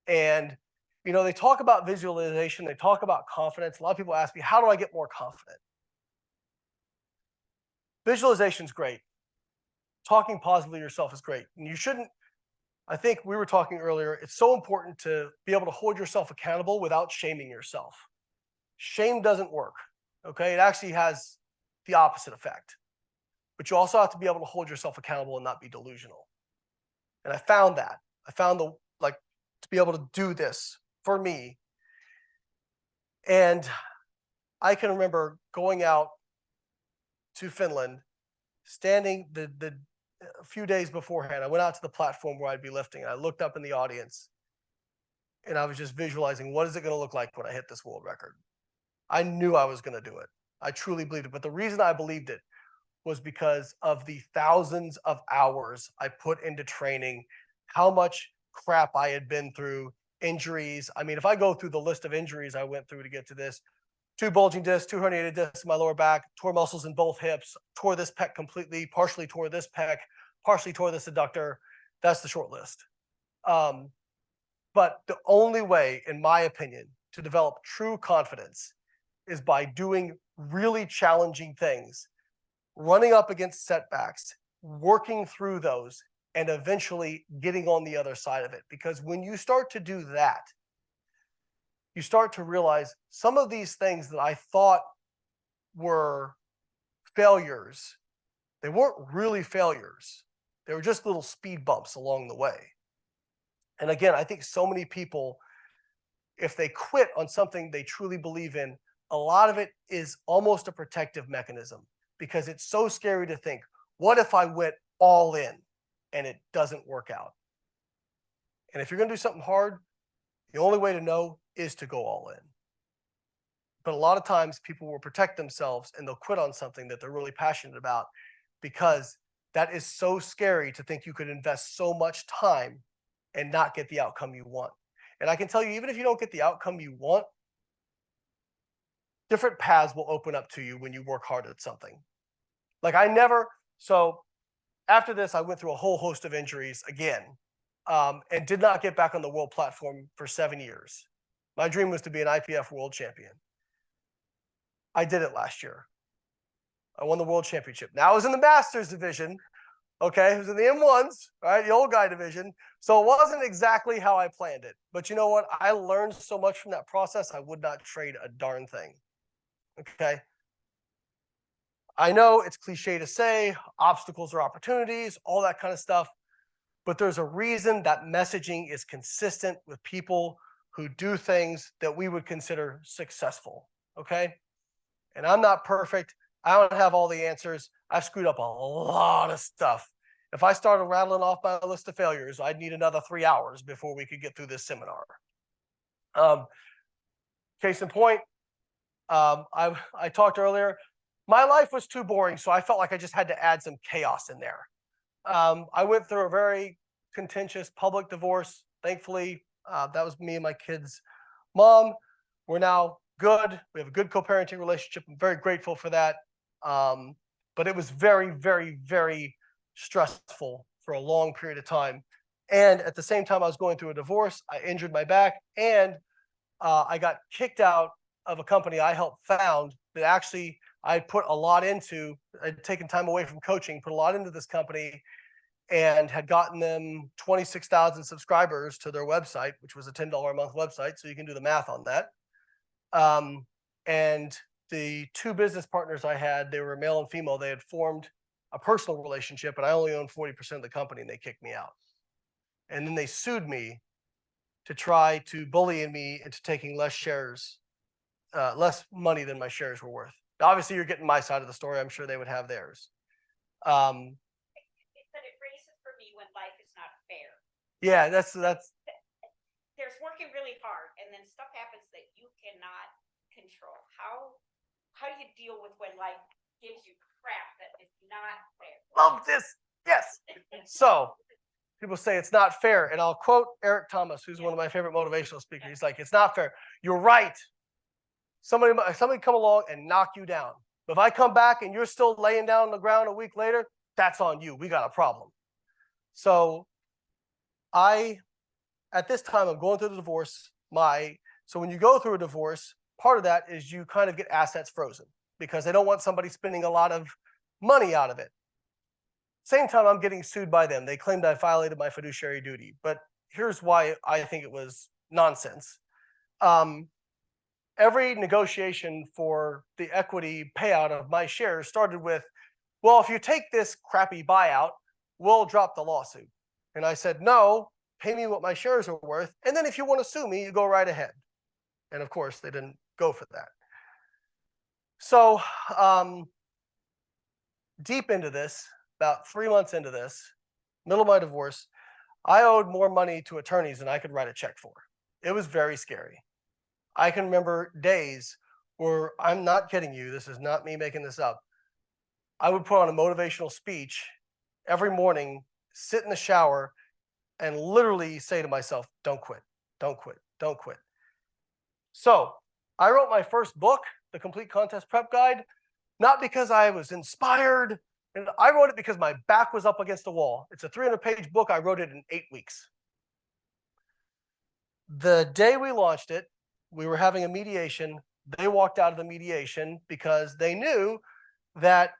And, they talk about visualization, they talk about confidence. A lot of people ask me, how do I get more confident? Visualization is great. Talking positively to yourself is great. And you shouldn't, I think we were talking earlier, it's so important to be able to hold yourself accountable without shaming yourself. Shame doesn't work, okay? It actually has the opposite effect. But you also have to be able to hold yourself accountable and not be delusional. And I found that. I found to be able to do this for me. And I can remember going out to Finland, standing a few days beforehand. I went out to the platform where I'd be lifting, and I looked up in the audience, and I was just visualizing, what is it going to look like when I hit this world record? I knew I was going to do it. I truly believed it. But the reason I believed it was because of the thousands of hours I put into training, how much crap I had been through, injuries. I mean, if I go through the list of injuries I went through to get to this, 2 bulging discs, 2 herniated discs in my lower back, tore muscles in both hips, tore this pec completely, partially tore this pec, partially tore this adductor. That's the short list. But the only way, in my opinion, to develop true confidence is by doing really challenging things, running up against setbacks, working through those, and eventually getting on the other side of it. Because when you start to do that, you start to realize some of these things that I thought were failures, they weren't really failures. They were just little speed bumps along the way. And again, I think so many people, if they quit on something they truly believe in, a lot of it is almost a protective mechanism because it's so scary to think, what if I went all in and it doesn't work out? And if you're going to do something hard, the only way to know is to go all in. But a lot of times people will protect themselves and they'll quit on something that they're really passionate about because that is so scary to think you could invest so much time and not get the outcome you want. And I can tell you, even if you don't get the outcome you want, different paths will open up to you when you work hard at something. So after this, I went through a whole host of injuries again, and did not get back on the world platform for 7 years. My dream was to be an IPF world champion. I did it last year. I won the world championship. Now I was in the masters division, Okay, it was in the M1s, right? The old guy division. So it wasn't exactly how I planned it. But you know what? I learned so much from that process, I would not trade a darn thing. Okay. I know it's cliche to say obstacles are opportunities, all that kind of stuff. But there's a reason that messaging is consistent with people who do things that we would consider successful. Okay. And I'm not perfect. I don't have all the answers. I've screwed up a lot of stuff. If I started rattling off my list of failures, I'd need another 3 hours before we could get through this seminar. Case in point, I talked earlier, my life was too boring, so I felt like I just had to add some chaos in there. I went through a very contentious public divorce. Thankfully, that was me and my kids' mom. We're now good. We have a good co-parenting relationship. I'm very grateful for that. But it was very, very, very stressful for a long period of time. And at the same time I was going through a divorce, I injured my back, and I got kicked out of a company I helped found that actually I put a lot into. I'd taken time away from coaching, put a lot into this company, and had gotten them 26,000 subscribers to their website, which was a $10 a month website. So you can do the math on that. And the two business partners I had, they were male and female. They had formed a personal relationship, and I only owned 40% of the company, and they kicked me out. And then they sued me to try to bully me into taking less shares, less money than my shares were worth. Obviously, you're getting my side of the story. I'm sure they would have theirs. But it raises for me when life is not fair. Yeah, that's. There's working really hard, and then stuff happens that you cannot control. How do you deal with when life gives you crap that is not fair? Love this. Yes. So people say it's not fair, and I'll quote Eric Thomas, who's one of my favorite motivational speakers. He's like, "It's not fair. You're right. Somebody come along and knock you down. But if I come back and you're still laying down on the ground a week later, that's on you. We got a problem." So at this time, I'm going through the divorce. So when you go through a divorce, part of that is you kind of get assets frozen because they don't want somebody spending a lot of money out of it. Same time, I'm getting sued by them. They claimed I violated my fiduciary duty. But here's why I think it was nonsense. Every negotiation for the equity payout of my shares started with, well, if you take this crappy buyout, we'll drop the lawsuit. And I said, no, pay me what my shares are worth. And then if you want to sue me, you go right ahead. And of course, they didn't go for that. So deep into this, about 3 months into this, middle of my divorce, I owed more money to attorneys than I could write a check for. It was very scary. I can remember days where, I'm not kidding you, this is not me making this up, I would put on a motivational speech every morning, sit in the shower, and literally say to myself, don't quit, don't quit, don't quit. So I wrote my first book, The Complete Contest Prep Guide, not because I was inspired, and I wrote it because my back was up against the wall. It's a 300-page book. I wrote it in 8 weeks. The day we launched it, we were having a mediation. They walked out of the mediation because they knew that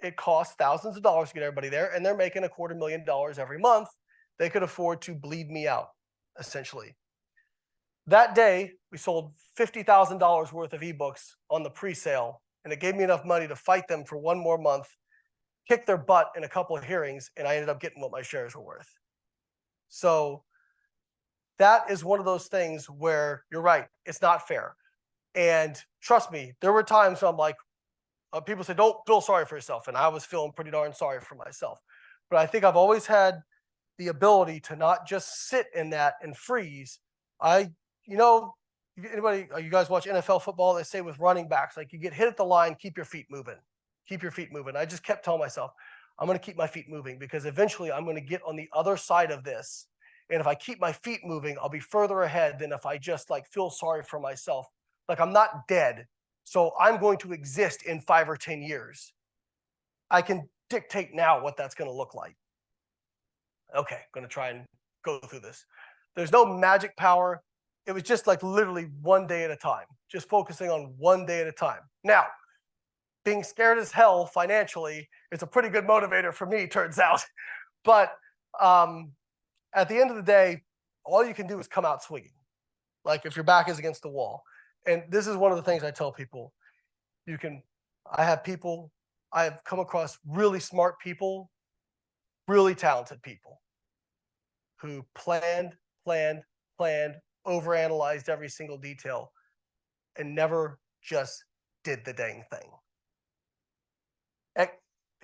it costs thousands of dollars to get everybody there, and they're making $250,000 every month. They could afford to bleed me out, essentially. That day, we sold $50,000 worth of ebooks on the pre-sale, and it gave me enough money to fight them for 1 more month, kick their butt in a couple of hearings, and I ended up getting what my shares were worth. So that is one of those things where you're right, it's not fair. And trust me, there were times I'm like, people say, don't feel sorry for yourself. And I was feeling pretty darn sorry for myself. But I think I've always had the ability to not just sit in that and freeze. You guys watch NFL football? They say with running backs, like, you get hit at the line, keep your feet moving. Keep your feet moving. I just kept telling myself, I'm going to keep my feet moving because eventually I'm going to get on the other side of this. And if I keep my feet moving, I'll be further ahead than if I just feel sorry for myself. Like, I'm not dead, so I'm going to exist in 5 or 10 years. I can dictate now what that's going to look like. Okay, I'm going to try and go through this. There's no magic power. It was just literally one day at a time, just focusing on one day at a time. Now, being scared as hell financially is a pretty good motivator for me, turns out. But at the end of the day, all you can do is come out swinging. Like if your back is against the wall. And this is one of the things I tell people. I have come across really smart people, really talented people who planned, overanalyzed every single detail and never just did the dang thing.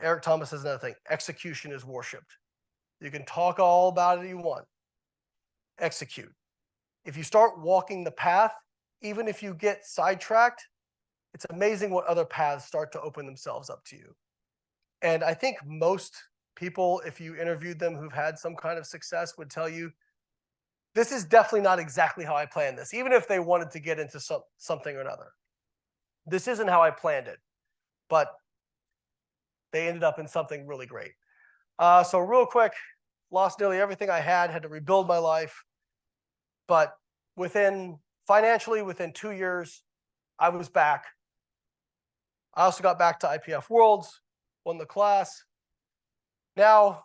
Eric Thomas says another thing. Execution is worshipped. You can talk all about it you want. Execute. If you start walking the path, even if you get sidetracked, it's amazing what other paths start to open themselves up to you. And I think most people, if you interviewed them who've had some kind of success, would tell you, this is definitely not exactly how I planned this, even if they wanted to get into something or another. This isn't how I planned it, but they ended up in something really great. So real quick, lost nearly everything I had to rebuild my life. But financially, within 2 years, I was back. I also got back to IPF Worlds, won the class. Now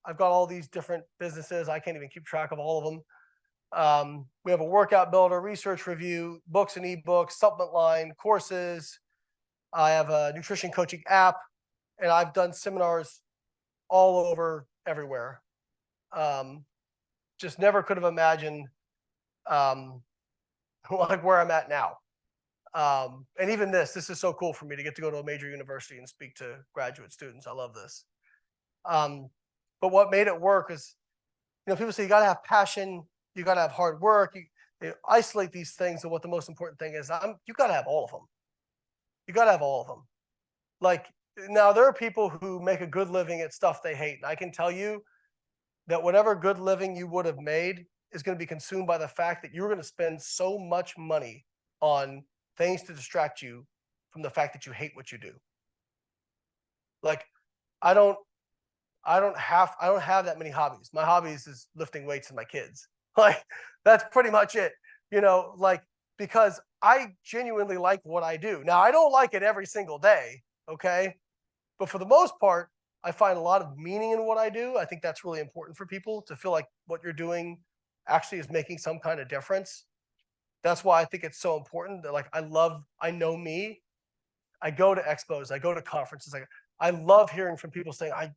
I've got all these different businesses. I can't even keep track of all of them. We have a workout builder, research review, books and ebooks, supplement line, courses. I have a nutrition coaching app, and I've done seminars all over everywhere. Just never could have imagined like where I'm at now. And even this is so cool for me to get to go to a major university and speak to graduate students. I love this. But what made it work is, people say you got to have passion, you got to have hard work. You isolate these things, and what the most important thing is, you got to have all of them. You got to have all of them. Like, now there are people who make a good living at stuff they hate. And I can tell you that whatever good living you would have made is going to be consumed by the fact that you're going to spend so much money on things to distract you from the fact that you hate what you do. Like, I don't have that many hobbies. My hobbies is lifting weights and my kids. Like, that's pretty much it, because I genuinely like what I do. Now, I don't like it every single day, okay? But for the most part, I find a lot of meaning in what I do. I think that's really important for people to feel like what you're doing actually is making some kind of difference. That's why I think it's so important that, I know me. I go to expos, I go to conferences. I love hearing from people saying, I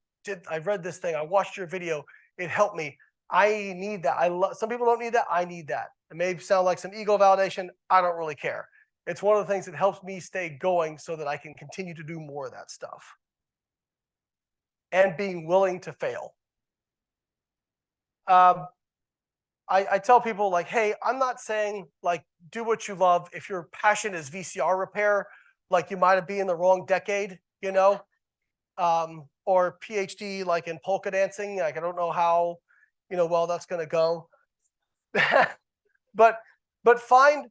read this thing, I watched your video, it helped me. I need that. Some people don't need that. I need that. It may sound like some ego validation. I don't really care. It's one of the things that helps me stay going so that I can continue to do more of that stuff. And being willing to fail. I tell people, hey, I'm not saying do what you love. If your passion is VCR repair, you might be in the wrong decade, or PhD in polka dancing. I don't know how well that's going to go. but find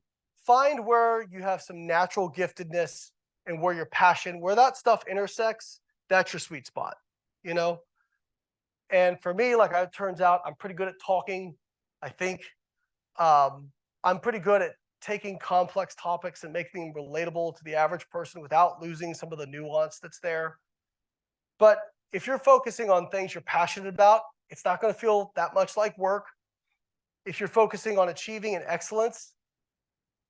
where you have some natural giftedness and where your passion, where that stuff intersects. That's your sweet spot. And for me, it turns out, I'm pretty good at talking. I think I'm pretty good at taking complex topics and making them relatable to the average person without losing some of the nuance that's there. But if you're focusing on things you're passionate about, it's not going to feel that much like work. If you're focusing on achieving an excellence,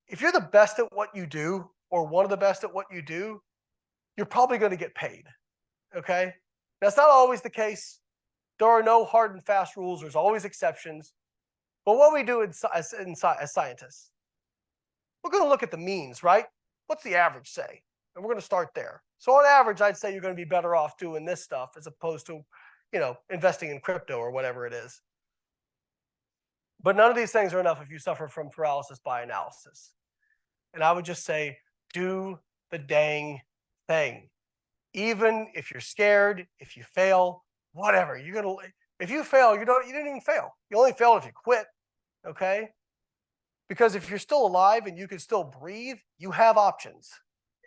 if you're the best at what you do, or one of the best at what you do, you're probably going to get paid. Okay? That's not always the case. There are no hard and fast rules. There's always exceptions. But what we do as scientists, we're going to look at the means, right? What's the average say? And we're going to start there. So on average, I'd say you're going to be better off doing this stuff as opposed to, investing in crypto or whatever it is. But none of these things are enough if you suffer from paralysis by analysis. And I would just say, do the dang thing. Even if you're scared, if you fail, whatever, if you fail, you didn't even fail. You only failed if you quit, okay? Because if you're still alive and you can still breathe, you have options.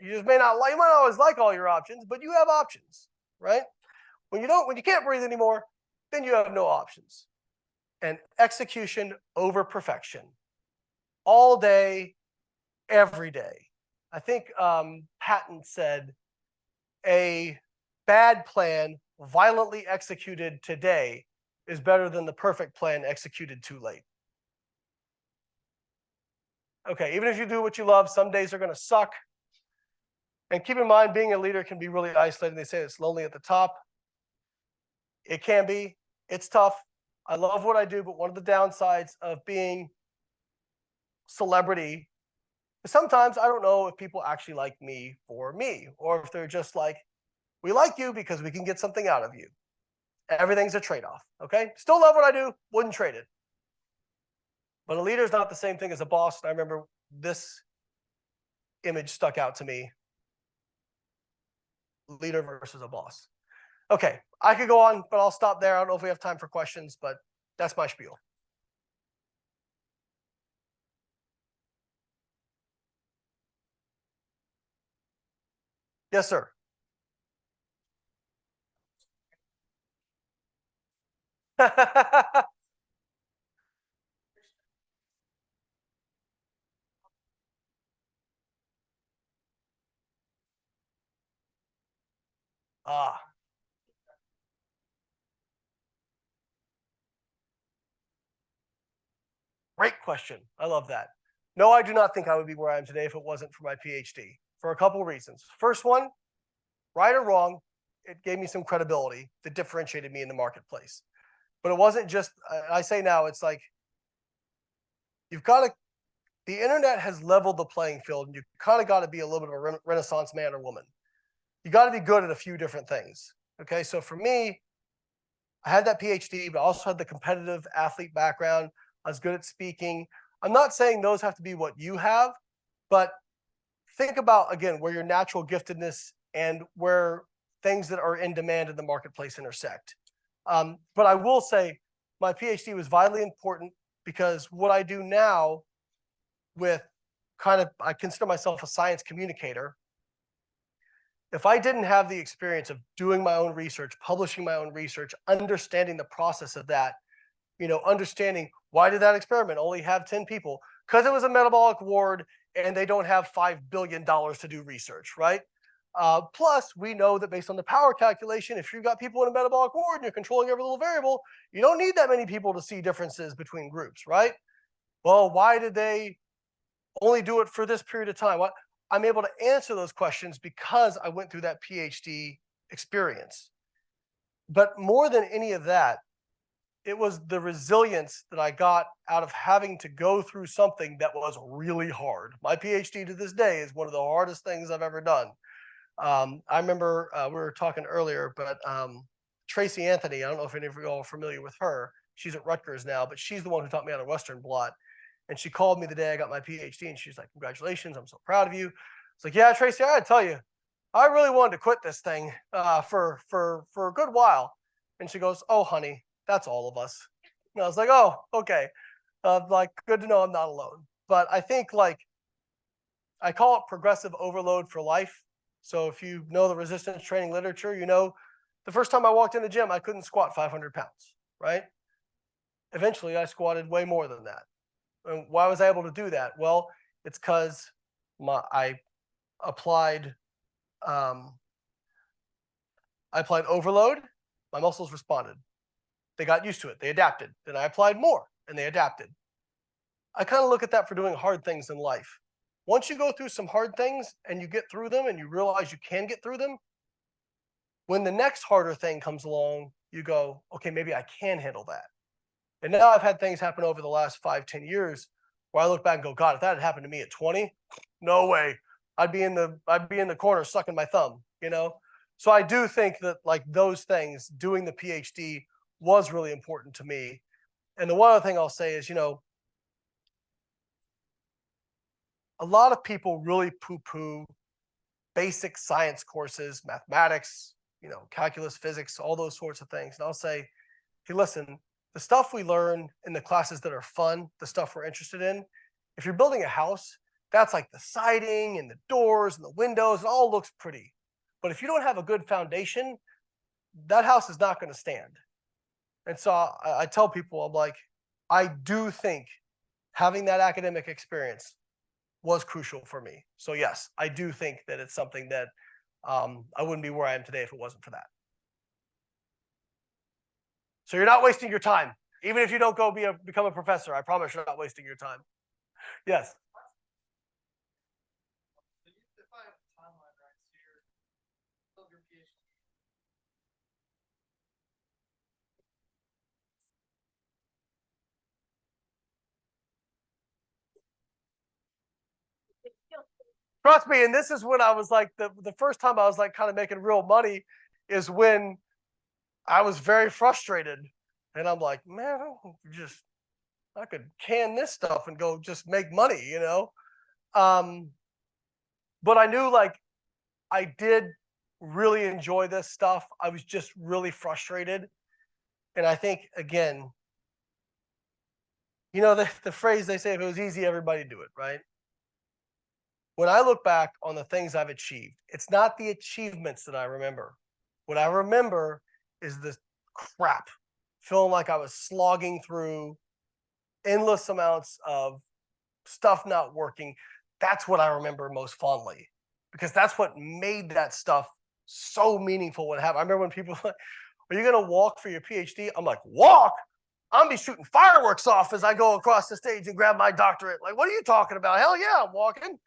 You might not always like all your options, but you have options, right? When you can't breathe anymore, then you have no options. And execution over perfection. All day, every day. I think Patton said, a bad plan violently executed today is better than the perfect plan executed too late. Okay, even if you do what you love, some days are going to suck. And keep in mind, being a leader can be really isolating. They say it's lonely at the top. It can be. It's tough. I love what I do, but one of the downsides of being celebrity is sometimes I don't know if people actually like me for me, or if they're just like, we like you because we can get something out of you. Everything's a trade-off, okay? Still love what I do, wouldn't trade it. But a leader is not the same thing as a boss. And I remember this image stuck out to me. Leader versus a boss. Okay, I could go on, but I'll stop there. I don't know if we have time for questions, but that's my spiel. Yes, sir. Ah, great question. I love that. No, I do not think I would be where I am today if it wasn't for my PhD, for a couple of reasons. First one, right or wrong, it gave me some credibility that differentiated me in the marketplace. But it wasn't just, I say now, it's like, you've got to, the internet has leveled the playing field, and you kind of got to be a little bit of a renaissance man or woman. You got to be good at a few different things. Okay, so for me, I had that PhD, but I also had the competitive athlete background. I was good at speaking. I'm not saying those have to be what you have, but think about, again, where your natural giftedness and where things that are in demand in the marketplace intersect. But I will say my PhD was vitally important because what I do now with I consider myself a science communicator. If I didn't have the experience of doing my own research, publishing my own research, understanding the process of that, understanding why did that experiment only have 10 people? Because it was a metabolic ward and they don't have $5 billion to do research, right? Plus, we know that based on the power calculation, if you've got people in a metabolic ward and you're controlling every little variable, you don't need that many people to see differences between groups, right? Well, why did they only do it for this period of time? I'm able to answer those questions because I went through that PhD experience. But more than any of that, it was the resilience that I got out of having to go through something that was really hard. My PhD to this day is one of the hardest things I've ever done. I remember we were talking earlier, but Tracy Anthony, I don't know if any of you all are familiar with her. She's at Rutgers now, but she's the one who taught me how to Western blot. And she called me the day I got my PhD, and she's like, "Congratulations, I'm so proud of you." It's like, "Yeah, Tracy, I gotta tell you, I really wanted to quit this thing for a good while." And she goes, "Oh, honey, that's all of us." And I was like, "Oh, okay." Like, good to know I'm not alone. But I think, I call it progressive overload for life. So if you know the resistance training literature, the first time I walked in the gym, I couldn't squat 500 pounds, right? Eventually, I squatted way more than that. And why was I able to do that? Well, it's because I applied overload. My muscles responded. They got used to it. They adapted. Then I applied more, and they adapted. I kind of look at that for doing hard things in life. Once you go through some hard things and you get through them and you realize you can get through them, when the next harder thing comes along, you go, okay, maybe I can handle that. And now I've had things happen over the last 5-10 years where I look back and go, God, if that had happened to me at 20, no way. I'd be in the corner sucking my thumb, So I do think that those things, doing the PhD was really important to me. And the one other thing I'll say is, a lot of people really poo-poo basic science courses, mathematics, calculus, physics, all those sorts of things. And I'll say, hey, listen, the stuff we learn in the classes that are fun, the stuff we're interested in, if you're building a house, that's like the siding and the doors and the windows, it all looks pretty. But if you don't have a good foundation, that house is not going to stand. And so I tell people, I'm like, I do think having that academic experience was crucial for me. So yes, I do think that it's something that I wouldn't be where I am today if it wasn't for that. So you're not wasting your time. Even if you don't go become a professor, I promise you're not wasting your time. Yes. So you define a timeline, right? So you're still your PhD. Trust me, and this is when I was like the first time I was like kind of making real money is when I was very frustrated. And I'm like, man, I could can this stuff and go just make money, you know? But I knew like I did really enjoy this stuff. I was just really frustrated. And I think again, you know, the phrase they say, if it was easy, everybody do it, right? When I look back on the things I've achieved, it's not the achievements that I remember. What I remember is the crap, feeling like I was slogging through endless amounts of stuff not working. That's what I remember most fondly, because that's what made that stuff so meaningful when it happened. I remember when people were like, are you going to walk for your PhD? I'm like, walk? I'm be shooting fireworks off as I go across the stage and grab my doctorate. Like, what are you talking about? Hell yeah, I'm walking.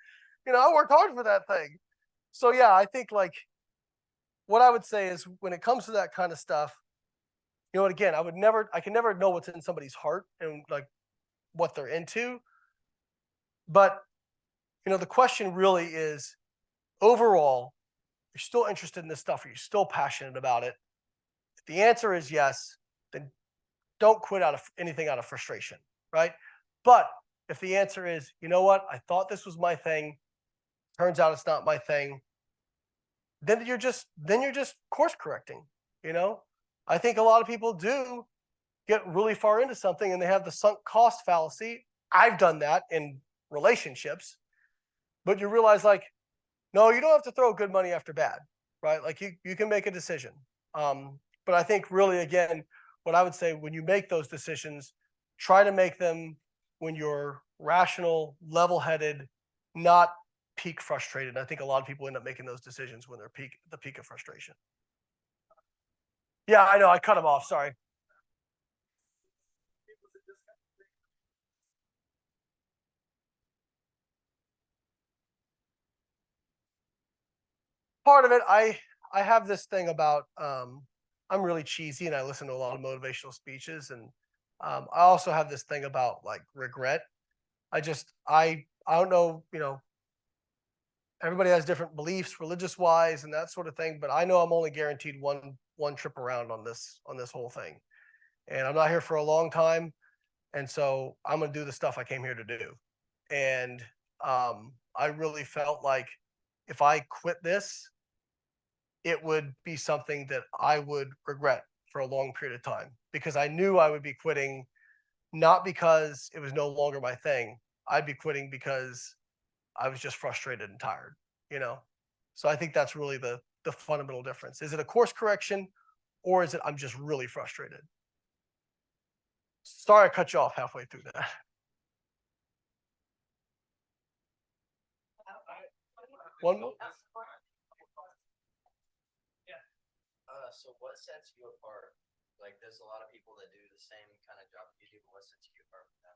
You know, I worked hard for that thing. So yeah, I think like what I would say is when it comes to that kind of stuff, you know, again, I can never know what's in somebody's heart and like what they're into. But, you know, the question really is overall, you're still interested in this stuff, or you're still passionate about it. If the answer is yes, then don't quit out of anything out of frustration, right? But if the answer is, you know what, I thought this was my thing, turns out it's not my thing, then you're just course correcting, you know? I think a lot of people do get really far into something and they have the sunk cost fallacy. I've done that in relationships, but you realize like, no, you don't have to throw good money after bad, right? Like you can make a decision. But I think really, again, what I would say when you make those decisions, try to make them when you're rational, level-headed, not peak frustrated. I think a lot of people end up making those decisions when they're the peak of frustration. Yeah, I know. I cut him off. Sorry. Part of it, I have this thing about I'm really cheesy and I listen to a lot of motivational speeches, and I also have this thing about like regret. I don't know, you know, everybody has different beliefs religious wise and that sort of thing, but I know I'm only guaranteed one trip around on this whole thing. And I'm not here for a long time. And so I'm going to do the stuff I came here to do. And I really felt like if I quit this, it would be something that I would regret for a long period of time, because I knew I would be quitting not because it was no longer my thing. I'd be quitting because I was just frustrated and tired, you know? So I think that's really the fundamental difference. Is it a course correction, or is it I'm just really frustrated? Sorry, I cut you off halfway through that. One more? So what sets you apart? Like, there's a lot of people that do the same kind of job you do, but what sets you apart from them?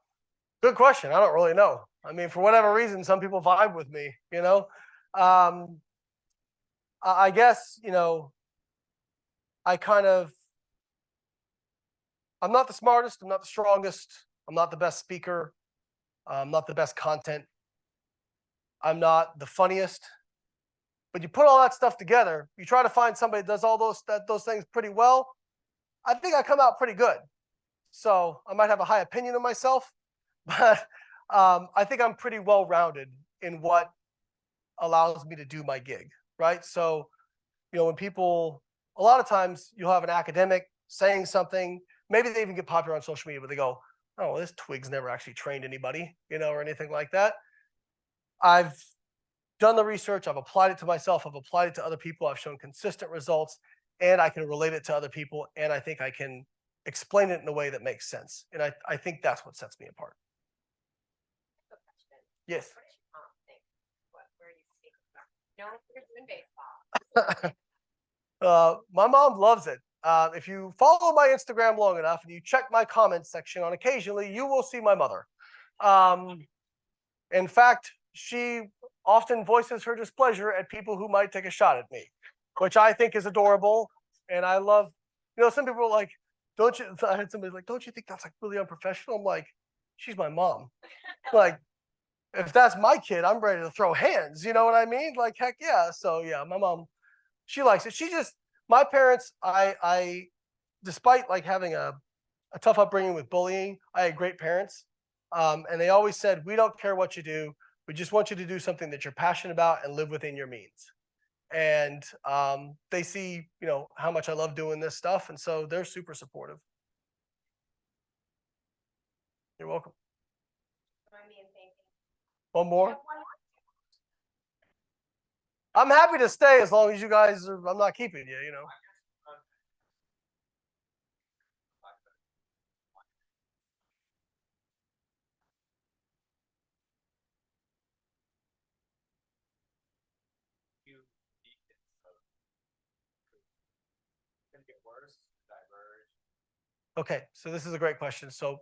Good question. I don't really know. I mean, for whatever reason, some people vibe with me, you know? I guess, you know, I'm not the smartest, I'm not the strongest, I'm not the best speaker, I'm not the best content, I'm not the funniest. But you put all that stuff together, you try to find somebody that does all those things pretty well. I think I come out pretty good. So I might have a high opinion of myself, but I think I'm pretty well rounded in what allows me to do my gig, right? So, you know, when people, a lot of times you'll have an academic saying something, maybe they even get popular on social media, but they go, oh, well, this twig's never actually trained anybody, you know, or anything like that. I've done the research, I've applied it to myself, I've applied it to other people, I've shown consistent results, and I can relate it to other people, and I think I can explain it in a way that makes sense. And I think that's what sets me apart. Yes. Where you speak about? No, you're doing baseball. My mom loves it. If you follow my Instagram long enough and you check my comments section on occasionally, you will see my mother. In fact, she often voices her displeasure at people who might take a shot at me, which I think is adorable. And I love, some people are like, don't you, I had somebody like, don't you think that's like really unprofessional? I'm like, she's my mom. Like, if that's my kid, I'm ready to throw hands. You know what I mean? Like, heck yeah. So yeah, my mom, she likes it. My parents, despite like having a tough upbringing with bullying, I had great parents. And they always said, we don't care what you do. We just want you to do something that you're passionate about and live within your means. And they see, how much I love doing this stuff. And so they're super supportive. You're welcome. One more? I'm happy to stay as long as you guys are, I'm not keeping you, Okay, so this is a great question. So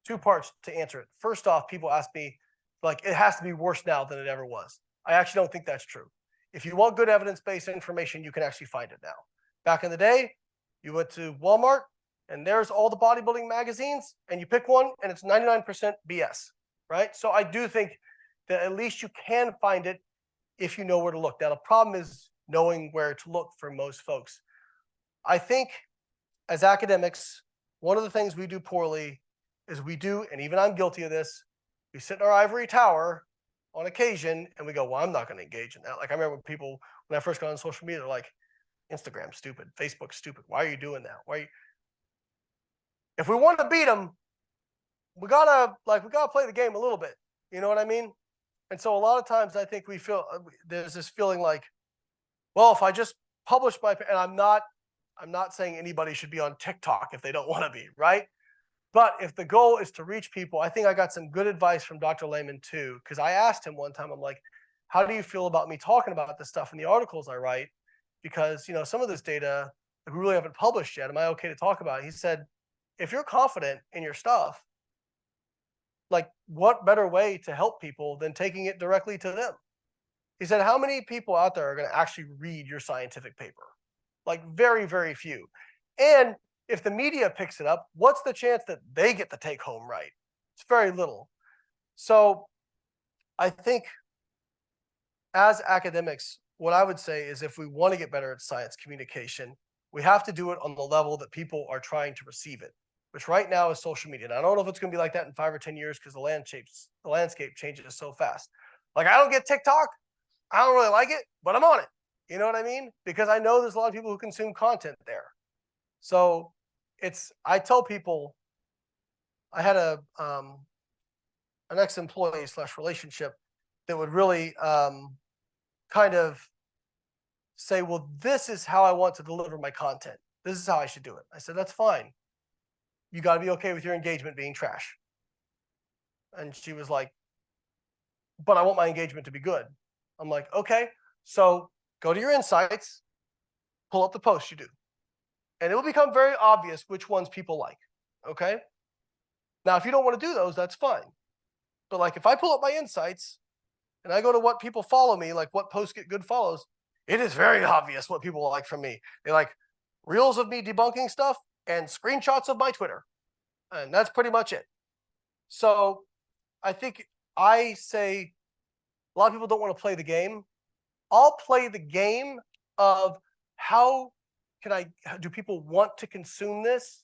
2 parts to answer it. First off, people ask me, like, it has to be worse now than it ever was. I actually don't think that's true. If you want good evidence-based information, you can actually find it now. Back in the day, you went to Walmart and there's all the bodybuilding magazines and you pick one and it's 99% BS, right? So I do think that at least you can find it if you know where to look. Now, the problem is knowing where to look for most folks. I think as academics, one of the things we do poorly is and even I'm guilty of this, we sit in our ivory tower on occasion and we go, well, I'm not going to engage in that. Like I remember when I first got on social media, they're like, Instagram's stupid, Facebook's stupid. Why are you doing that? If we want to beat them, we gotta play the game a little bit. You know what I mean? And so a lot of times I think we feel there's this feeling like, well, if I just publish and I'm not saying anybody should be on TikTok if they don't want to be, right? But if the goal is to reach people, I think I got some good advice from Dr. Layne too, because I asked him one time, I'm like, how do you feel about me talking about this stuff in the articles I write? Because, some of this data we really haven't published yet. Am I okay to talk about it? He said, if you're confident in your stuff, like what better way to help people than taking it directly to them? He said, how many people out there are going to actually read your scientific paper? Like very, very few. And if the media picks it up, what's the chance that they get the take home right? It's very little. So I think as academics, what I would say is if we want to get better at science communication, we have to do it on the level that people are trying to receive it, which right now is social media. And I don't know if it's going to be like that in 5 or 10 years because the landscape changes so fast. Like I don't get TikTok. I don't really like it, but I'm on it. You know what I mean? Because I know there's a lot of people who consume content there. So I tell people, I had an ex-employee / relationship that would really kind of say, well, this is how I want to deliver my content. This is how I should do it. I said, that's fine. You got to be okay with your engagement being trash. And she was like, but I want my engagement to be good. I'm like, okay, so go to your insights, pull up the posts you do. And it will become very obvious which ones people like, okay? Now, if you don't want to do those, that's fine. But like if I pull up my insights and I go to what people follow me, like what posts get good follows, it is very obvious what people like from me. They like reels of me debunking stuff and screenshots of my Twitter. And that's pretty much it. So I think I say a lot of people don't want to play the game. I'll play the game of how do people want to consume this?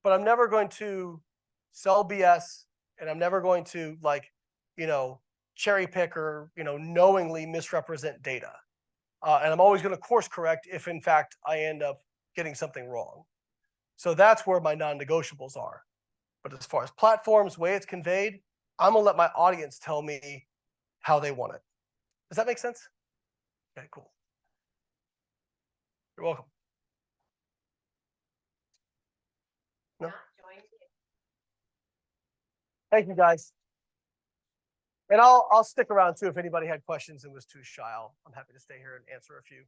But I'm never going to sell BS and I'm never going to cherry pick or, knowingly misrepresent data. And I'm always going to course correct if in fact I end up getting something wrong. So that's where my non-negotiables are. But as far as platforms, way it's conveyed, I'm gonna let my audience tell me how they want it. Does that make sense? Okay, cool. You're welcome. No? Thank you, guys. And I'll stick around too if anybody had questions and was too shy. I'm happy to stay here and answer a few.